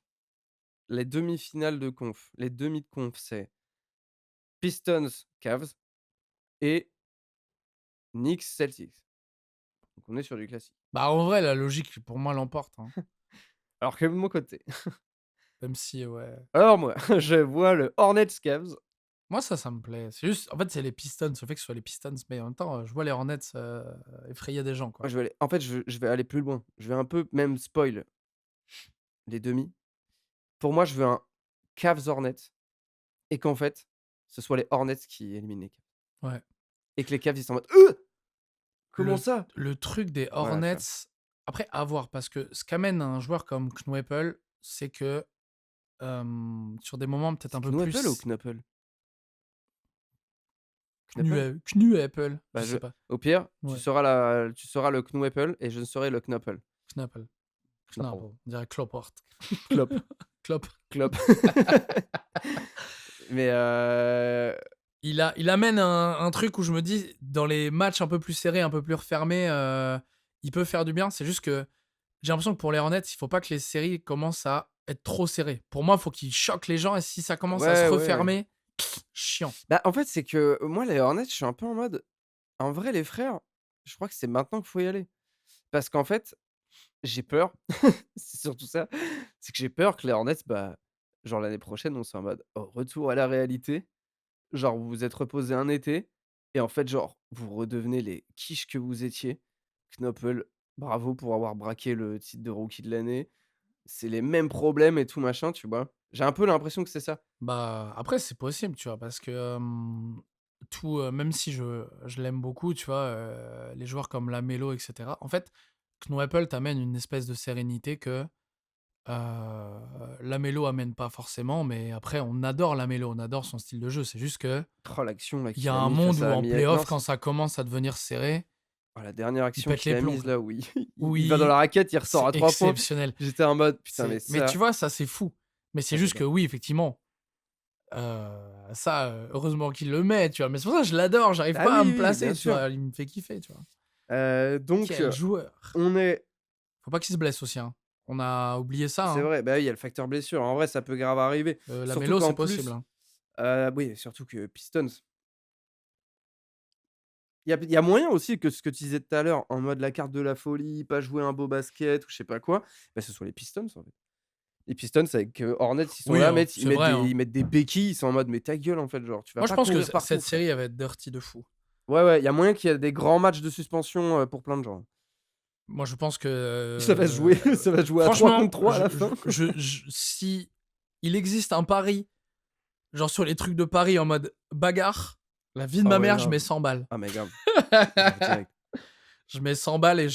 les demi-finales de conf, les demi de conf, c'est Pistons, Cavs et Knicks, Celtics. Donc on est sur du classique. Bah, en vrai, la logique, pour moi, l'emporte, hein. Alors que de mon côté, Même si, ouais. alors moi, je vois le Hornets, Cavs. Moi, ça me plaît. C'est juste en fait, c'est les Pistons, le fait que ce soit les Pistons, mais en même temps, je vois les Hornets, effrayer des gens, Moi, quoi. je vais aller en fait, je vais aller plus loin. Je vais un peu même spoil les demi. Pour moi, je veux un Cavs Hornets et qu'en fait, ce soit les Hornets qui éliminent les Cavs Ouais. et que les Cavs, ils sont en mode: comment Le ça?» le truc des Voilà, tu Hornets, vois? après à voir, parce que ce qu'amène un joueur comme Knowles, c'est que, sur des moments peut-être un C'est peu Knueppel ou plus Knuppel? Knuppel? Knueppel, je Bah, sais pas. au pire, Ouais, tu seras le Knueppel et je serai le Knuppel. Knuppel, Knuppel. Knuppel, on dirait Cloport. Klopp, Klopp. Klopp. Mais Il amène un truc où je me dis, dans les matchs un peu plus serrés, un peu plus refermés, il peut faire du bien. C'est juste que j'ai l'impression que pour les Hornets, il faut pas que les séries commencent à être trop serrées. Pour moi, il faut qu'ils choquent les gens et si ça commence à se ouais, ouais. refermer, chiant. Bah, en fait, c'est que moi, les Hornets, je suis un peu en mode: en vrai, les frères, je crois que c'est maintenant qu'il faut y aller. Parce qu'en fait, j'ai peur, c'est surtout ça, c'est que j'ai peur que les Hornets, bah, genre l'année prochaine, on soit en mode: «Oh, retour à la réalité». Genre, vous vous êtes reposés un été et en fait, genre, vous redevenez les quiches que vous étiez. Knoppel, bravo pour avoir braqué le titre de rookie de l'année. C'est les mêmes problèmes et tout machin, tu vois? J'ai un peu l'impression que c'est ça. Bah, après, c'est possible, tu vois, parce que même si je l'aime beaucoup, tu vois, les joueurs comme Lamelo, etc. En fait, Knowles t'amène une espèce de sérénité que Lamelo amène pas forcément, mais après, on adore Lamelo, on adore son style de jeu. C'est juste que Oh, l'action là il y a qu'il a un mis monde face où à en Miami, non, playoff, quand ça commence à devenir serré, oh, la dernière il action pète qu'il les a plombs, mise quoi. là où il il va dans la Oui, raquette, il ressort c'est à 3 points. exceptionnel. J'étais en mode: «Putain, mais Mais tu ça». vois, ça, c'est fou. Mais c'est Ah, juste que j'adore. oui, effectivement, ça, heureusement qu'il le met, tu vois? Mais c'est pour ça que je l'adore, j'arrive Ah pas à oui, me oui, placer, bien tu sûr. vois? Il me fait kiffer, tu vois? Donc Quel joueur! on est Faut pas qu'il se blesse aussi, hein. On a oublié ça, c'est hein. vrai, bah oui, il y a le facteur blessure. En vrai, ça peut grave arriver. Surtout Lamelo, c'est qu'en possible, plus, hein. oui, surtout que Pistons, il y a moyen aussi que ce que tu disais tout à l'heure, en mode la carte de la folie, pas jouer un beau basket ou je sais pas quoi, bah, ce soit les Pistons, en fait. Les Pistons avec, Hornets, ils sont Oui, là, hein, c'est vrai, hein. ils mettent des béquilles, ils sont en mode: «Mais ta gueule, en fait, genre, tu vas Moi, je pas pense que courir c partout, cette frère». série, elle va être dirty de fou. Ouais, ouais, il y a moyen qu'il y ait des grands matchs de suspension, pour plein de gens. Moi, je pense que, Ça va se jouer ça va se jouer à 3 contre franchement, 3 à la fin. si il existe un pari, genre sur les trucs de paris en mode bagarre, la vie de Ah ma ouais, mère, je grave. mets 100 balles. Ah mais grave, grave direct. Je mets 100 balles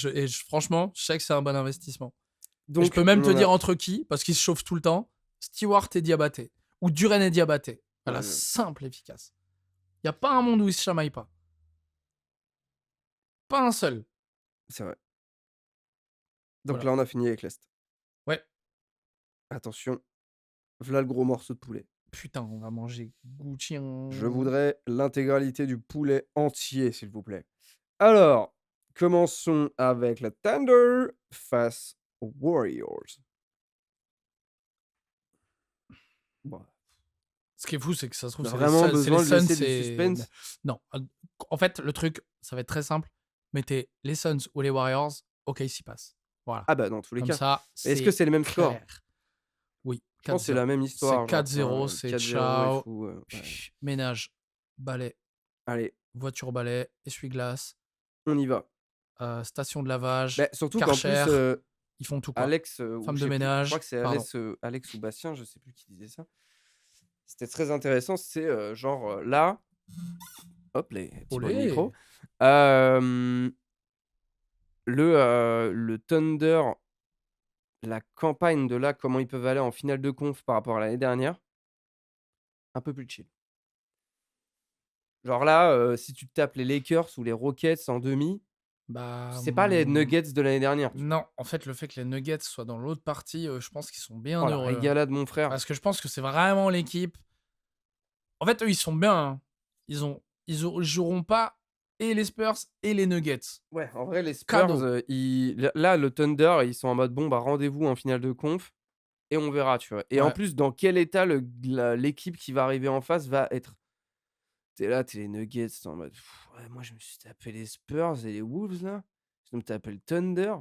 franchement, je sais que c'est un bon investissement. Et je Donc peux même on te en dire a entre qui, parce qu'ils se chauffent tout le temps, Stewart et Diabaté. Ou Duren et Diabaté. Voilà, ouais, simple, efficace. Il y a pas un monde où ils se chamaillent pas. Pas un seul. c'est vrai. Donc Voilà. là, on a fini avec l'Est. Ouais. Attention, v'là le gros morceau de poulet. Putain, on va manger Gucci. Je voudrais l'intégralité du poulet entier, s'il vous plaît. Alors, commençons avec la Thunder face aux Warriors. Bon, Ce qui est fou, c'est que ça se trouve, on a vraiment C'est les besoin de Suns laisser du et. suspense? Non. En fait, le truc, ça va être très simple. Mettez les Suns ou les Warriors, ok, s'y passe. Voilà. Ah bah, dans tous les Comme cas. ça, Mais est-ce que c'est c'est les mêmes scores? clair. Oui, Je pense que c'est la 4-0. même C'est histoire, genre, 4-0, c'est 4-0 et ciao. tout, ouais. Pff, ménage, balai, Allez, voiture balai, essuie-glace. on y va. station de lavage, Bah, surtout qu'en plus, Karcher, ils font tout, quoi. Alex, ou Femme je de sais plus, je crois ménage, que c'est pardon. Alex ou Bastien, je sais plus qui disait ça. C'était très intéressant, c'est, genre, là, hop les petits bruits de micro, Olé! hem, le Thunder, la campagne de là, comment ils peuvent aller en finale de conf par rapport à l'année dernière, un peu plus chill. Genre là, si tu te tapes les Lakers ou les Rockets en demi, Bah, c'est pas les Nuggets de l'année dernière, tu vois? non, en fait, le fait que les Nuggets soient dans l'autre partie, je pense qu'ils sont bien Oh la heureux, hein. régalade mon frère. Parce que je pense que c'est vraiment l'équipe en fait, eux, ils sont bien, hein. Ils joueront pas et les Spurs et les Nuggets. Ouais, en vrai les Spurs, Cadeau. ils là le Thunder, ils sont en mode: «Bon bah rendez-vous en finale de conf et on verra», tu vois? Et en Ouais. plus dans quel état l'équipe qui va arriver en face va être. Tu es là, tu es les Nuggets, tu es en mode: «Ouais, moi je me suis tapé les Spurs et les Wolves là, je dois me taper le Thunder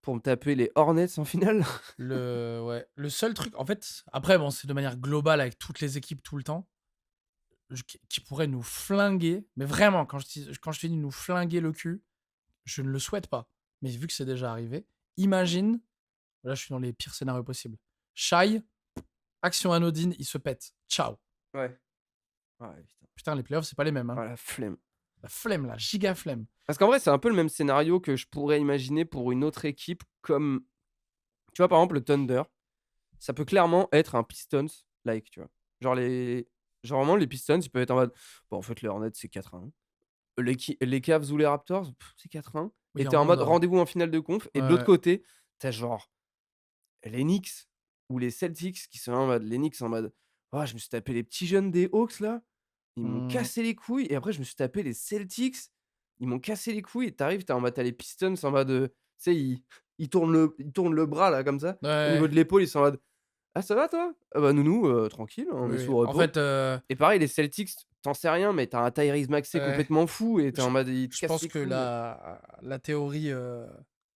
pour me taper les Hornets en finale». Le seul truc en fait, après bon, c'est de manière globale avec toutes les équipes tout le temps, qui pourraient nous flinguer, mais vraiment quand je te dis nous flinguer le cul, je ne le souhaite pas. Mais vu que c'est déjà arrivé, imagine, là je suis dans les pires scénarios possibles. Shai, action anodine, il se pète. Ciao. Ouais. Ouais, putain. Putain, les playoffs, c'est pas les mêmes, hein. Ah la flemme. La flemme là, giga flemme. Parce qu'en vrai, c'est un peu le même scénario que je pourrais imaginer pour une autre équipe comme tu vois, par exemple, le Thunder, ça peut clairement être un Pistons-like, tu vois? Genre vraiment les Pistons, ils peuvent être en mode: «Bon, en fait, les Hornets, c'est 4-1. Les Cavs ou les Raptors, c'est 4-1» Oui, et il y tu es en en mode a. rendez-vous en finale de conf et de l'autre Ouais. côté, tu as genre les Knicks ou les Celtics qui sont en mode les Knicks en mode: «Oh, je me suis tapé les petits jeunes des Hawks là, ils m'ont Mmh. cassé les couilles» et après je me suis tapé les Celtics, ils m'ont cassé les couilles et tu arrives, tu es en mode tu as les Pistons en mode, tu sais, ils tournent le bras là comme ça, au niveau Ouais. de l'épaule, ils sont en mode: «Ah ça va toi? Ah bah nous, tranquille, on est Oui, sous oui. le En repos» fait, et pareil les Celtics, tu en sais rien, mais tu as un Tyrese Maxey ouais. complètement fou et tu es Je en mode il te je casse pense les que couilles. la théorie,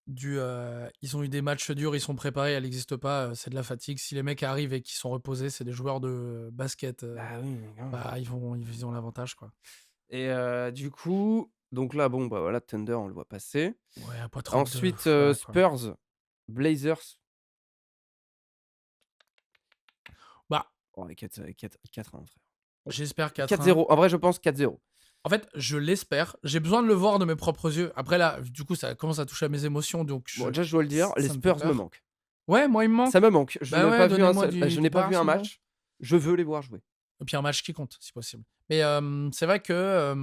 ils ont eu des matchs durs, ils sont préparés, elle existe pas, c'est de la fatigue. Si les mecs arrivent et qu'ils sont reposés, c'est des joueurs de basket, Bah oui, mais grave. bah, ils ont l'avantage, quoi. Et du coup, donc là, bon, bah, voilà, Thunder, on le voit passer. Ouais, pas trop de Ensuite, voilà, quoi. Spurs, Blazers. Bah, Oh, 4-1, frère. j'espère 4-1. 4-0. En vrai, je pense 4-0. En fait, je l'espère. J'ai besoin de le voir de mes propres yeux. Après là, du coup, ça commence à toucher à mes émotions, donc Bon, déjà, je dois le dire, les ça me fait Spurs me peur. manquent. Ouais, moi, il me Ça manque. me manque. Bah, ouais, donnez-moi Je n'ai du pas vu un Barcelone. match. Je veux les voir jouer. Et puis un match qui compte, si possible. Mais c'est vrai que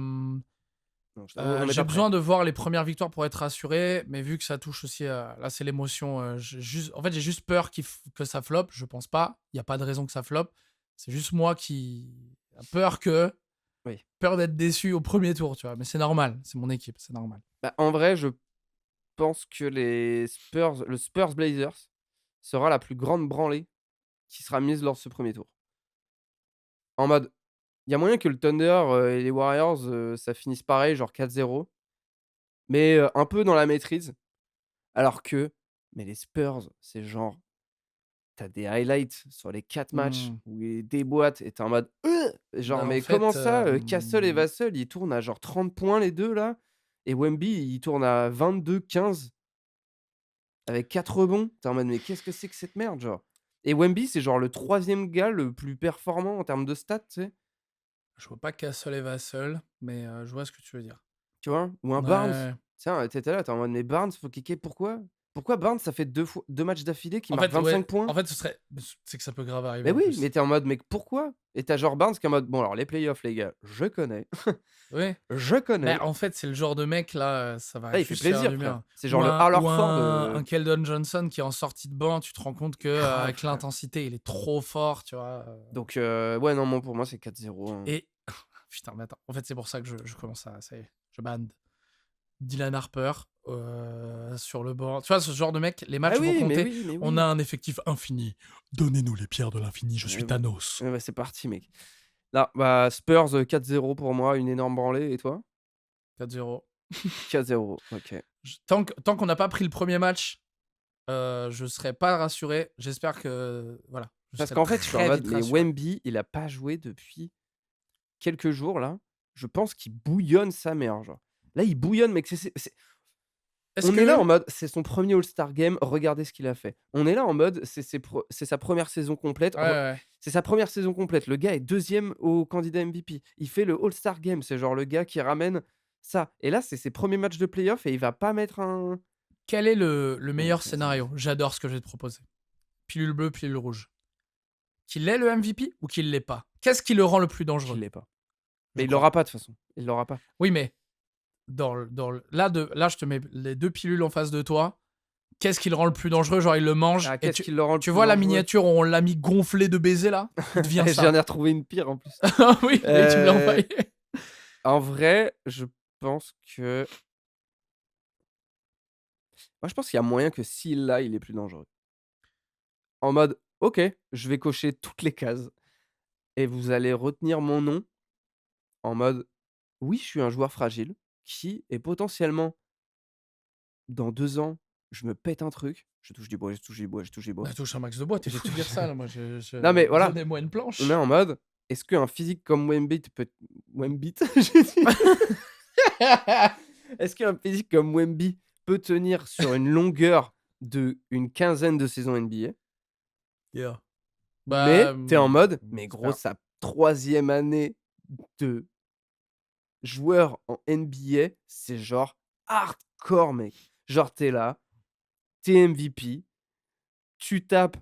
Non, je t'avoue, on n'est j'ai pas prêt. besoin de voir les premières victoires pour être rassuré, mais vu que ça touche aussi à là, c'est l'émotion, en fait, j'ai juste peur que ça floppe. Je pense pas. Il y a pas de raison que ça floppe. C'est juste moi qui a Oui. peur d'être déçu au premier tour, tu vois? Mais c'est normal, c'est mon équipe, c'est normal. Bah, en vrai, je pense que le Spurs Blazers sera la plus grande branlée qui sera mise lors de ce premier tour. En mode, il y a moyen que le Thunder, et les Warriors, ça finisse pareil, genre 4-0, mais un peu dans la maîtrise. Alors que mais les Spurs, c'est genre, tu as des highlights sur les 4 matchs Mmh. où ils déboîtent et tu es en mode: Genre, Bah, en mais comment fait, ça, Castle et Vassell, ils tournent à genre 30 points les 2 là et Wemby, il tourne à 22-15 avec 4 rebonds. Tu es en mode: «Mais qu'est-ce que c'est que cette merde?» genre et Wemby, c'est genre le troisième gars le plus performant en termes de stats, tu sais? je vois pas Castle et Vassell, mais je vois ce que tu veux dire. Tu vois? Ou un Barnes. Ouais. Tiens, tu étais là, tu es en mode: «Mais Barnes, faut kicker, pourquoi? Pourquoi Barnes, ça fait 2 matchs d'affilée qu'il En marque fait, ouais, 25 points?» en fait, ce serait c'est que ça peut grave arriver Mais en oui, plus. mais tu es en mode: «Mais pourquoi?» et tu as genre Barnes qui est en mode: «Bon alors les playoffs les gars, je connais, Ouais. je Mais connais». en fait, c'est le genre de mec là, ça va Là, il fait juste faire plaisir du frère. bien. C'est genre le Al Ou Horford, un Keldon Johnson qui est en sortie de banc, tu te rends compte que, grave avec frère. l'intensité, il est trop fort, tu vois? Donc ouais, non, moi pour moi c'est 4-0, hein. Et putain, mais attends, en fait, c'est pour ça que je commence à ça y est, je bande. Dylan Harper, sur le banc. Tu vois, ce genre de mec, les Bah matchs vont oui, mais compter. oui, mais On a oui. un effectif infini. Donnez-nous les pierres de l'infini, je suis Ouais, bah Thanos. ouais, bah, c'est parti mec. Là, bah Spurs, 4-0 pour moi, une énorme branlée et toi? 4-0. 4-0, OK. Tant qu'on n'a pas pris le premier match, je serai pas rassuré. J'espère que voilà, je Parce serai qu'en fait, je suis en très mode: vite «Mais rassuré. Wemby, il a pas joué depuis quelques jours là, je pense qu'il bouillonne sa mère, genre. Là, il bouillonne, mec, c'est Est-ce On est là en que mode, c'est son premier All-Star Game, regardez ce qu'il a fait. On est là en mode, c'est sa première saison complète, ouais, ouais. c'est sa première saison complète. Le gars est deuxième au candidat MVP. Il fait le All-Star Game, c'est genre le gars qui ramène ça. Et là, c'est ses premiers matchs de playoff et il va pas mettre un. Quel est le Non, meilleur vas-y, scénario? J'adore ce que je vais te proposer. Pilule bleue, pilule rouge. Qu'il ait le MVP ou qu'il l'ait pas? Qu'est-ce qui le rend le plus qu'il dangereux? l'ait pas. Je Mais il crois. l'aura pas de toute façon. Il l'aura pas. Oui, mais là, je te mets les 2 pilules en face de toi. Qu'est-ce qui le rend le plus dangereux? Genre, il le mange Ah, et qu'est-ce qui le rend le tu plus vois la dangereux? miniature où on l'a mis gonflé de baisers là? Il devient J'en ça. ai retrouvé une pire en plus. Ah oui, mais tu me l'as Heu, envoyé. En vrai, je pense que moi, je pense qu'il y a moyen que s'il l'a, il est plus dangereux. En mode: «OK, je vais cocher toutes les cases et vous allez retenir mon nom», en mode: «Oui, je suis un joueur fragile qui est potentiellement dans 2 ans, je me pète un truc». Je touche du bois, je touche du bois, je touche du bois. Bah, touche un max de bois, tu obligé de te dire ça là, moi Non, mais voilà, donnez-moi une on est planche. en mode: est-ce qu'un physique comme Wemby peut Wemby, j'ai dit est-ce qu'un physique comme Wemby peut tenir sur une longueur de une quinzaine de saisons NBA? Yeah. Bah, Mais tu es en mode: «Mais gros, j'espère. sa troisième année de joueur en NBA, c'est genre hardcore, mec». Genre, tu es là, tu es MVP, tu tapes,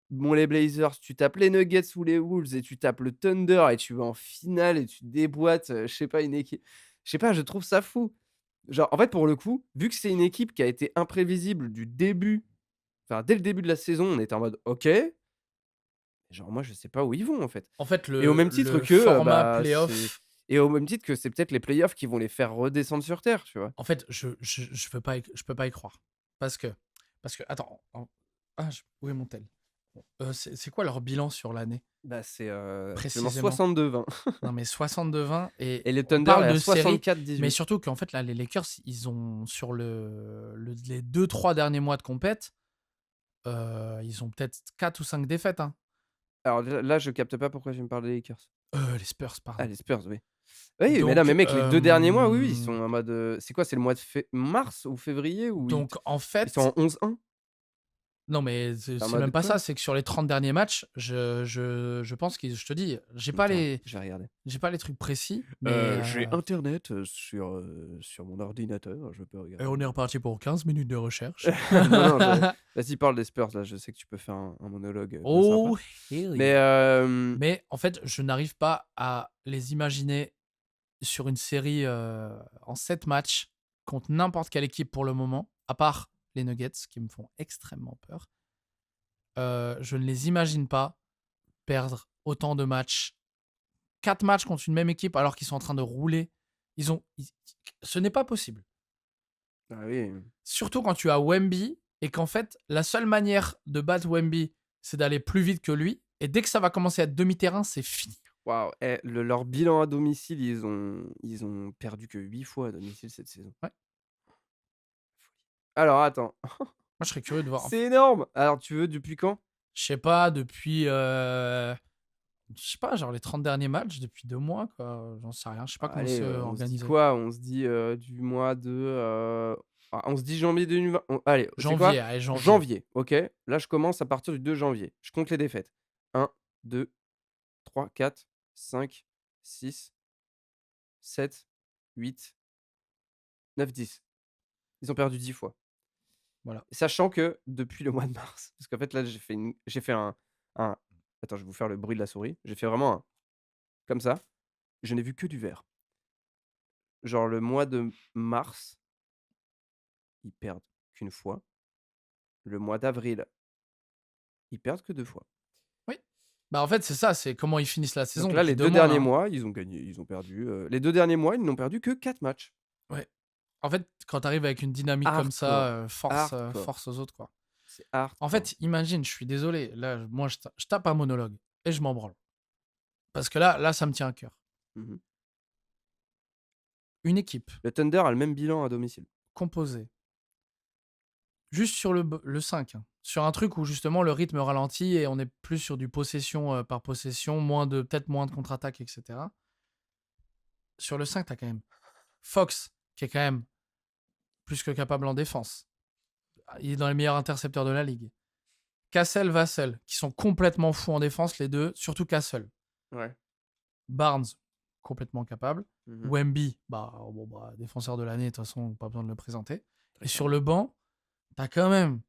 bon, les Blazers, tu tapes les Nuggets ou les Wolves et tu tapes le Thunder et tu vas en finale et tu déboîtes, je sais pas, une équipe, je sais pas, je trouve ça fou. Genre, en fait, pour le coup, vu que c'est une équipe qui a été imprévisible du début, enfin, dès le début de la saison, on était en mode: «OK». Genre, moi, je sais pas où ils vont, en fait. En fait, Et au même titre le que, format bah, c'est playoff, et au même titre que c'est peut-être les playoffs qui vont les faire redescendre sur terre, tu vois? en fait, je peux pas y croire. Parce que attends, où est mon tel? C'est quoi leur bilan sur l'année? Bah, c'est, actuellement Précisément. 62-20 Non, mais 62-20 et et le on Thunder parle est à de série, mais 64-18. surtout qu'en fait, là, les Lakers, ils ont sur les 2-3 derniers mois de compète, ils ont peut-être 4 ou 5 défaites, hein. Alors là, je capte pas pourquoi tu me parles des Lakers. Les Spurs, Ah, pardon. les Spurs, oui. Oui, mais non, mais Donc, mec, les 2 derniers mois, oui, oui, ils sont en mode, c'est quoi? C'est le mois de mars ou février où en ils sont fait, en 11-1? non, mais Tu en c'est même mode pas quoi? ça, c'est que sur les 30 derniers matchs, je pense qu'ils je te dis, Attends, je vais regarder. j'ai pas les trucs précis, mais J'ai internet, sur mon ordinateur, je peux et regarder. on est reparti pour 15 minutes de recherche. Non, non, je vas-y, parle des Spurs, là, je sais que tu peux faire un monologue, bien sympa. Oh hell Mais, yeah! Mais en fait, je n'arrive pas à les imaginer sur une série, en 7 matchs contre n'importe quelle équipe pour le moment, à part les Nuggets qui me font extrêmement peur. Je ne les imagine pas perdre autant de matchs. 4 matchs contre une même équipe alors qu'ils sont en train de rouler. Ils ce n'est pas possible. ah oui, Surtout quand tu as Wemby et qu'en fait, la seule manière de battre Wemby, c'est d'aller plus vite que lui et dès que ça va commencer à être demi-terrain, c'est fini. waouh, leur bilan à domicile, ils ont perdu que 8 fois à domicile cette saison. Ouais. Alors attends, Moi, je serais curieux de voir. c'est énorme! Alors tu veux depuis quand? Je sais pas, depuis, je sais pas, genre les 30 derniers matchs, depuis 2 mois, quoi. J'en sais rien. Je sais pas comment Allez, c'est on se dit organisé. quoi? On se dit, du mois de, on se dit janvier 2020, allez, c'est quoi? Janvier, allez, janvier. Janvier, OK. Là, je commence à partir du 2 janvier. Je compte les défaites. 1, 2, 3, 4, 5, 6, 7, 8, 9, 10. Ils ont perdu 10 fois. Voilà. Sachant que depuis le mois de mars, parce qu'en fait, là, j'ai fait un attends, je vais vous faire le bruit de la souris. J'ai fait vraiment un comme ça. Je n'ai vu que du vert. Genre le mois de mars, ils perdent qu'une fois. Le mois d'avril, ils perdent que 2 fois. Oui. Bah, en fait, c'est ça, c'est comment ils finissent la Donc saison là, depuis les 2 2 mois, là, derniers hein. mois, ils ont gagné, ils ont perdu, les 2 derniers mois, ils n'ont perdu que 4 matchs. Ouais. En fait, quand tu arrives avec une dynamique comme Hardcore, ça, hardcore, force aux autres, quoi. c'est En hardcore. fait, imagine, je suis désolé, là, moi, je tape un monologue et je m'en branle. Parce que là, ça me tient à cœur. Mmh. Une équipe Le Thunder a le même bilan à domicile. composée juste sur le 5, hein, sur un truc où justement le rythme ralentit et on est plus sur du possession par possession, peut-être moins de contre-attaque, etc. Sur le 5, tu as quand même Fox, qui est quand même plus que capable en défense. Il est dans les meilleurs intercepteurs de la ligue. Cassel, Vassell, qui sont complètement fous en défense, les deux, surtout Cassel. Ouais. Barnes, complètement capable. Mhm. Wemby, défenseur de l'année, de toute façon, pas besoin de le présenter. Très Et sur clairement. le banc, t'as quand même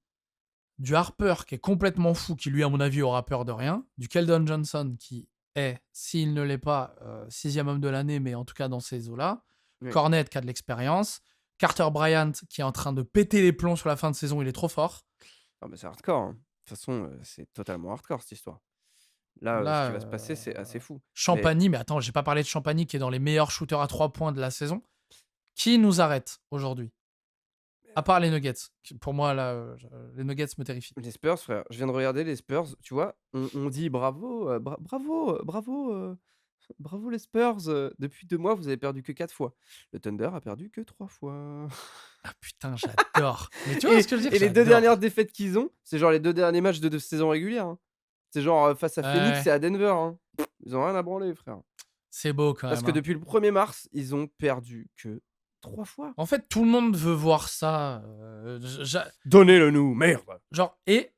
du Harper qui est complètement fou, qui lui, à mon avis, aura peur de rien. Du Keldon Johnson qui est, s'il ne l'est pas, 6e homme de l'année, mais en tout cas dans ces eaux-là. Oui. Cornet qui a de l'expérience. Carter Bryant qui est en train de péter les plombs sur la fin de saison, il est trop fort. Ah, mais c'est hardcore, hein. De toute façon, c'est totalement hardcore cette histoire. Là, ce Là, qui va se passer, c'est assez fou. Mais Champagny, mais attends, j'ai pas parlé de Champagny qui est dans les meilleurs shooters à 3 points de la saison. Qui nous arrête aujourd'hui? À part les Nuggets. Pour moi, là, les Nuggets me terrifient. les Spurs, frère, je viens de regarder les Spurs, tu vois, on dit bravo, bravo les Spurs, depuis 2 mois, vous avez perdu que 4 fois. Le Thunder a perdu que 3 fois. Ah putain, j'adore. Mais tu vois Et ce que je veux dire? et les 2 dernières J'adore. défaites qu'ils ont, c'est genre les 2 derniers matchs de saison régulière, hein. C'est genre, face à Phoenix Ouais, et à Denver, hein. Ils ont rien à branler, frère. c'est beau quand Parce même, que hein. depuis le 1er mars, ils ont perdu que 3 fois. En fait, tout le monde veut voir ça. Donnez-le-nous, merde! Genre, et.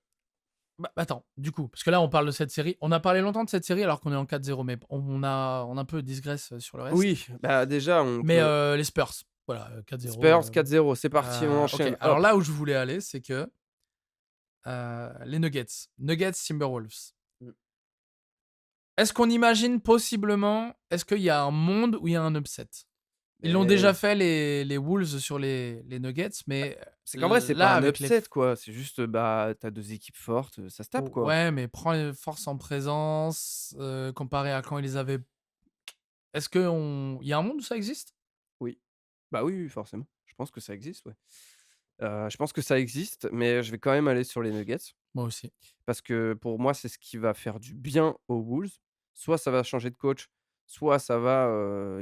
Attends, du coup, parce que là, on parle de cette série. On a parlé longtemps de cette série alors qu'on est en 4-0, mais on un peu digresse sur le reste. Oui, bah, déjà, on Mais peut les Spurs, voilà, 4-0. Spurs 4-0, c'est parti, on Ok, enchaîne, alors hop. là où je voulais aller, c'est que les Nuggets. Nuggets Timberwolves. Mmh. Est-ce qu'on imagine possiblement, est-ce qu'il y a un monde où il y a un upset? Ils l'ont déjà Mais fait les Wolves sur les Nuggets, mais c'est qu'en vrai, c'est pas là un avec les upset, quoi. C'est juste, bah, tu 2 équipes fortes, ça se tape, quoi. ouais, mais prends les forces en présence, comparé à quand ils les avaient. Est-ce que il y a un monde où ça existe? Oui. Bah, oui, oui, forcément. Je pense que ça existe, ouais. Je pense que ça existe, mais je vais quand même aller sur les Nuggets Moi aussi. parce que pour moi, c'est ce qui va faire du bien aux Wolves. Soit ça va changer de coach, soit ça va,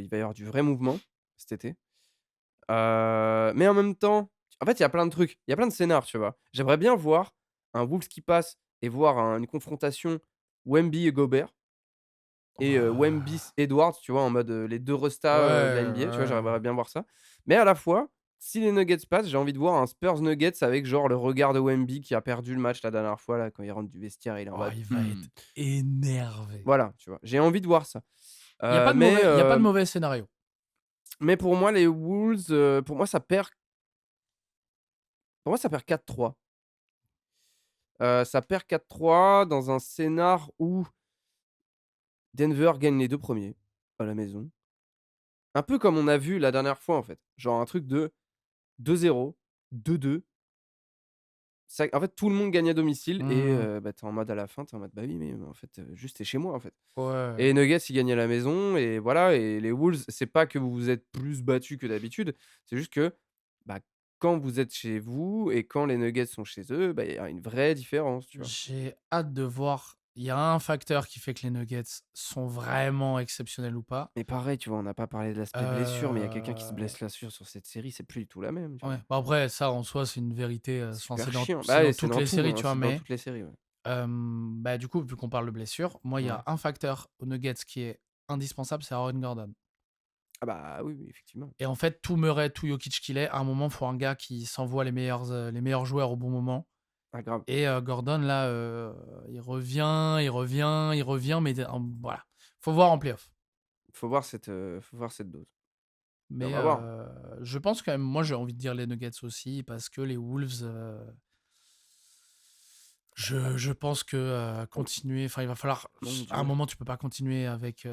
il va y avoir du vrai mouvement cet été. Mais en même temps, en fait, il y a plein de trucs, il y a plein de scénars, tu vois? J'aimerais bien voir un Wolves qui passe et voir une confrontation Wemby et Gobert et Wemby Bah, Edwards, tu vois? En mode, les 2 restas, de la ouais, NBA, tu vois? ouais. J'aimerais bien voir ça. Mais à la fois, si les Nuggets passent, j'ai envie de voir un Spurs Nuggets avec genre le regard de Wemby qui a perdu le match la dernière fois là, quand il rentre du vestiaire, il est en Oh, mode: il va «Mmh». être énervé. Voilà, tu vois? J'ai envie de voir ça. Il y a pas de Mais mauvais il y a pas de mauvais scénario. pour moi les Wolves, pour moi ça perd 4-3. Ça perd 4-3 dans un scénar où Denver gagne les 2 premiers à la maison. Un peu comme on a vu la dernière fois, en fait. Genre un truc de 2-0, 2-2. Ça en fait, tout le monde gagne à domicile et Mmh. bah, tu en mode à la fin, tu en mode: «Bah oui, mais en fait, juste tu chez moi, en fait». Et Ouais. les Nuggets, ils gagnent à la maison et voilà et les Wolves, c'est pas que vous vous êtes plus battus que d'habitude, c'est juste que, bah, quand vous êtes chez vous et quand les Nuggets sont chez eux, bah, il y a une vraie différence, tu vois? J'ai hâte de voir. Il y a un facteur qui fait que les Nuggets sont vraiment exceptionnels ou pas. Mais pareil, tu vois, on n'a pas parlé de l'aspect blessure, mais il y a quelqu'un qui se Heu, blesse là sur cette série, c'est plus du tout la même, tu ouais, vois? bah, après ça en soi c'est une vérité, enfin Super chiant. c'est Bah, dans ouais, c'est toutes dans les tout, séries, hein, tu vois? c'est dans Mais toutes les séries, ouais. bah, du coup, vu qu'on parle de blessures, moi il y a Ouais. un facteur aux Nuggets qui est indispensable, c'est Aaron Gordon. Ah bah, oui, oui, effectivement. Et en fait, tout Murray, tout Jokic qu'il est, à un moment, il faut un gars qui s'envoie les meilleurs joueurs au bon moment. Ah grave. Et Gordon, là, il revient, mais voilà. Faut voir en playoff. Faut voir cette dose et on Mais va voir. je pense quand même, moi j'ai envie de dire les Nuggets aussi, parce que les Wolves, je pense que continuer, enfin il va falloir, Mon à un Dieu. moment tu peux pas continuer avec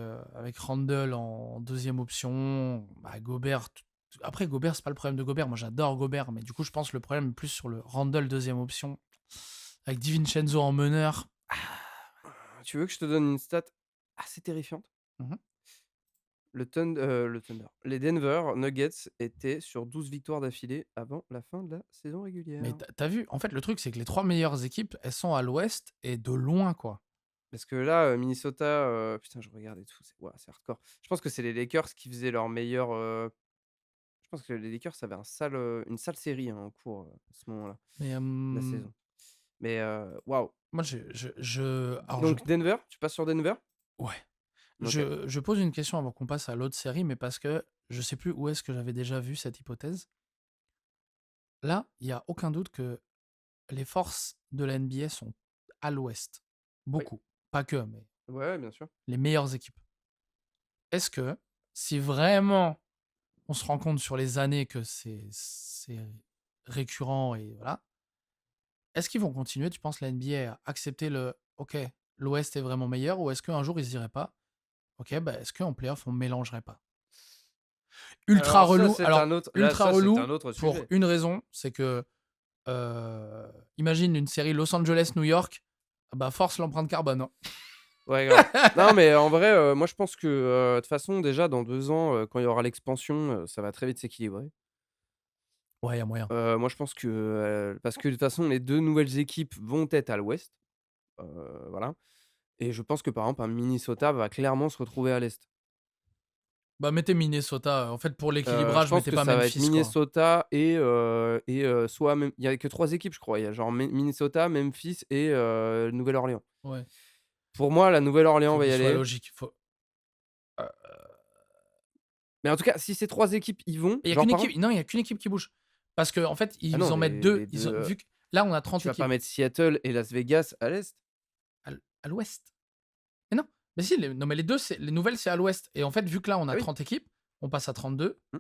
Randle en deuxième option, bah, Gobert. Après Gobert, c'est pas le problème de Gobert, moi j'adore Gobert, mais du coup je pense que le problème est plus sur le Randle deuxième option, avec DiVincenzo en meneur. Tu veux que je te donne une stat assez terrifiante? Mhm. Le Thunder, les Denver Nuggets étaient sur 12 victoires d'affilée avant la fin de la saison Mais régulière. t'as vu, en fait le truc c'est que les trois meilleures équipes, elles sont à l'ouest et de loin quoi. Parce que là, Minnesota, putain, je regarde et tout, c'est waouh, c'est hardcore. Je pense que c'est les Lakers qui faisaient leur meilleur, je pense que les Lakers avaient une sale série, hein, en cours, à ce moment-là, Mais de la saison. Mais waouh! moi alors Donc Denver, tu passes sur Denver? ouais. OK. Je pose une question avant qu'on passe à l'autre série, mais parce que je sais plus où est-ce que j'avais déjà vu cette hypothèse. Là, il y a aucun doute que les forces de la NBA sont à l'ouest. Oui. Beaucoup. Pas que, mais Ouais, bien sûr. les meilleures équipes. Est-ce que, si vraiment on se rend compte sur les années que c'est récurrent et voilà, est-ce qu'ils vont continuer, tu penses, la NBA à accepter le OK, l'Ouest est vraiment meilleur, ou est-ce qu'un jour ils se diraient pas OK, bah, est-ce qu'en playoff on mélangerait pas? Ultra Alors ça, relou. c'est Alors, un autre là, ultra ça, c'est un relou autre pour sujet. une raison, c'est que imagine une série Los Angeles-New York, bah force l'empreinte carbone, hein. Ouais, grave. Non, mais en vrai, moi, je pense que, de toute façon, déjà, dans 2 ans, quand il y aura l'expansion, ça va très vite s'équilibrer. Ouais, il y a moyen. Moi, je pense que, parce que, de toute façon, les 2 nouvelles équipes vont être à l'ouest, voilà et je pense que, par exemple, un Minnesota va clairement se retrouver à l'est. Bah, mettez Minnesota, en fait, pour Je l'équilibrage, pense mettez que pas ça va être Memphis, quoi. Minnesota soit même il y a que 3 équipes, je crois. Il y a genre Minnesota, Memphis et Nouvelle-Orléans. Ouais, Pour moi, la Nouvelle-Orléans faut va y qu'il soit aller. logique. Faut Mais en tout cas, si ces 3 équipes y vont, il y a genre, qu'une par équipe exemple non, il y a qu'une équipe qui bouge. Parce qu'en fait, ah non, ils en mettent les 2. 2, Ils ont vu que là, on a tu 30 vas pas équipes mettre Seattle et Las Vegas à l'est? à l'ouest. Mais non, mais si, non, mais les 2, c'est les nouvelles, c'est à l'ouest, et en fait, vu que là, on Ah a oui. 30 équipes, on passe à 32, Mmh.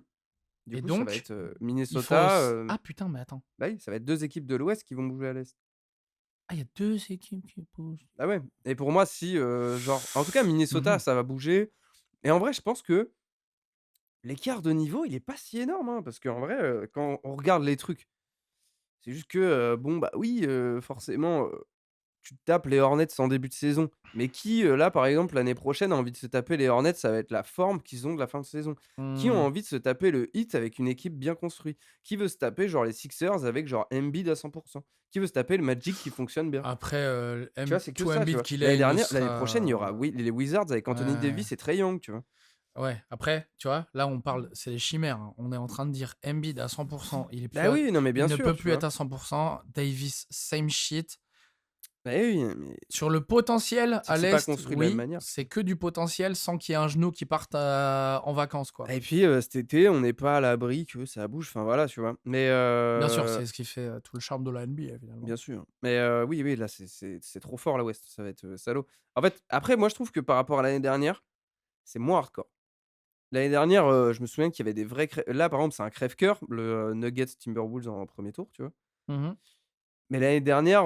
Du et coup, ça va donc être, il faut Minnesota, s ah putain, mais attends. bah oui, ça va être 2 équipes de l'ouest qui vont bouger à l'est. Ah, il y a 2 équipes qui bougent. Ah ouais et pour moi, si, genre en tout cas, Minnesota, Mmh. ça va bouger et en vrai, je pense que l'écart de niveau, il est pas si énorme, hein, parce qu'en vrai, quand on regarde les trucs, c'est juste que, bon, bah, oui, forcément, tu te tapes les Hornets en début de saison. Mais qui, là, par exemple, l'année prochaine, a envie de se taper les Hornets? Ça va être la forme qu'ils ont de la fin de saison. Qui ont Mmh. envie de se taper le Heat avec une équipe bien construite? Qui veut se taper, genre, les Sixers avec, genre, Embiid à 100? Qui veut se taper le Magic qui fonctionne bien? Après, Tu vois, c'est que tout ça, tu Embiid vois? qu'il ait, il ne L'année prochaine, il y aura sera les Wizards avec Anthony ouais. Davis et Trae Young, tu vois? Ouais, après, tu vois, là, on parle, c'est des chimères, hein. On est en train de dire Embiid à 100%, Bah oui, non, mais il bien ne sûr, peut tu plus vois? être à 100%. Davis, same shit. Bah oui, mais Sur le potentiel c'est à que c'est pas l'Est, construit de la même oui, manière. c'est que du potentiel sans qu'il y ait un genou qui parte en vacances, quoi. Et puis, cet été, on n'est pas à l'abri que ça bouge, enfin voilà, tu vois? Mais Bien sûr, c'est ce qui fait tout le charme de la NBA, bien finalement. sûr. Mais oui, oui, là, c'est trop fort, l'Ouest, ça va être, salaud. En fait, après, moi, je trouve que par rapport à l'année dernière, c'est moins hardcore. L'année dernière, je me souviens qu'il y avait des vrais crè là, par exemple, c'est un crève-cœur, le, Nuggets Timberwolves en premier tour, tu vois? Mhm. Mais l'année dernière,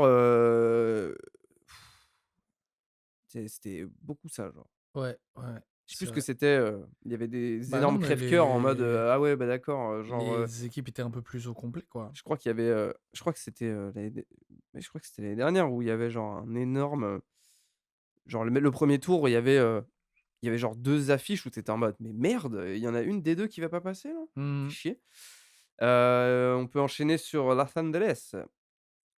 c'était beaucoup ça, genre. Ouais, ouais, Je sais plus c'est ce que vrai. c'était, il y avait des Bah non, énormes mais crève-cœurs en mode, «Ah ouais, bah d'accord», les équipes étaient un peu plus au complet, quoi. je crois qu'il y avait, je crois que c'était, mais je crois que c'était l'année dernière où il y avait genre un énorme, genre le 1er tour où il y avait genre 2 affiches où tu étais en mode: «Mais merde, il y en a une des 2 qui va pas passer là? Fait Mhm. chier». On peut enchaîner sur Los Angeles,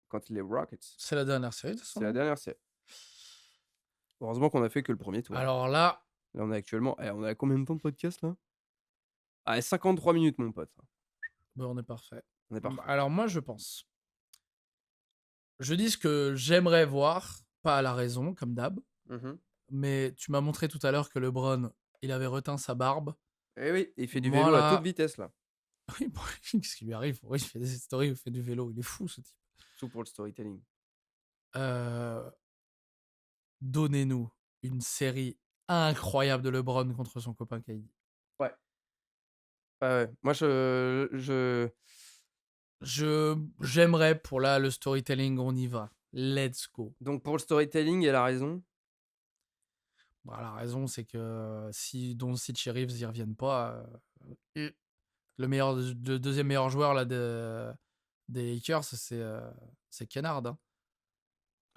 contre les Rockets. C'est la dernière série, de toute façon, C'est la non? dernière série. Heureusement qu'on a fait que le premier tour, hein. Alors là, Là, on est actuellement on a combien de temps de podcast là? Ah 53 minutes mon pote, bah, on est parfait. on est parfait. Alors moi, je dis ce que j'aimerais voir, pas à la raison, comme d'hab. Mmh. Mais tu m'as montré tout à l'heure que LeBron, il avait reteint sa barbe. Eh oui, il fait du Moi vélo à toute là, vitesse là. oui, bon, qu'est-ce qui lui arrive? Oui, il fait des stories, il fait du vélo, il est fou, ce type. Tout pour le storytelling. Heu, Donnez-nous une série incroyable de LeBron contre son copain KD. Ouais. Ouais, ouais. Moi J'aimerais, pour là, le storytelling, on y va. Let's go. donc pour le storytelling, il a raison. Bah, la raison, c'est que si Doncic et Reeves y reviennent pas, le meilleur, le deuxième meilleur joueur là des Lakers, c'est Kennard, hein.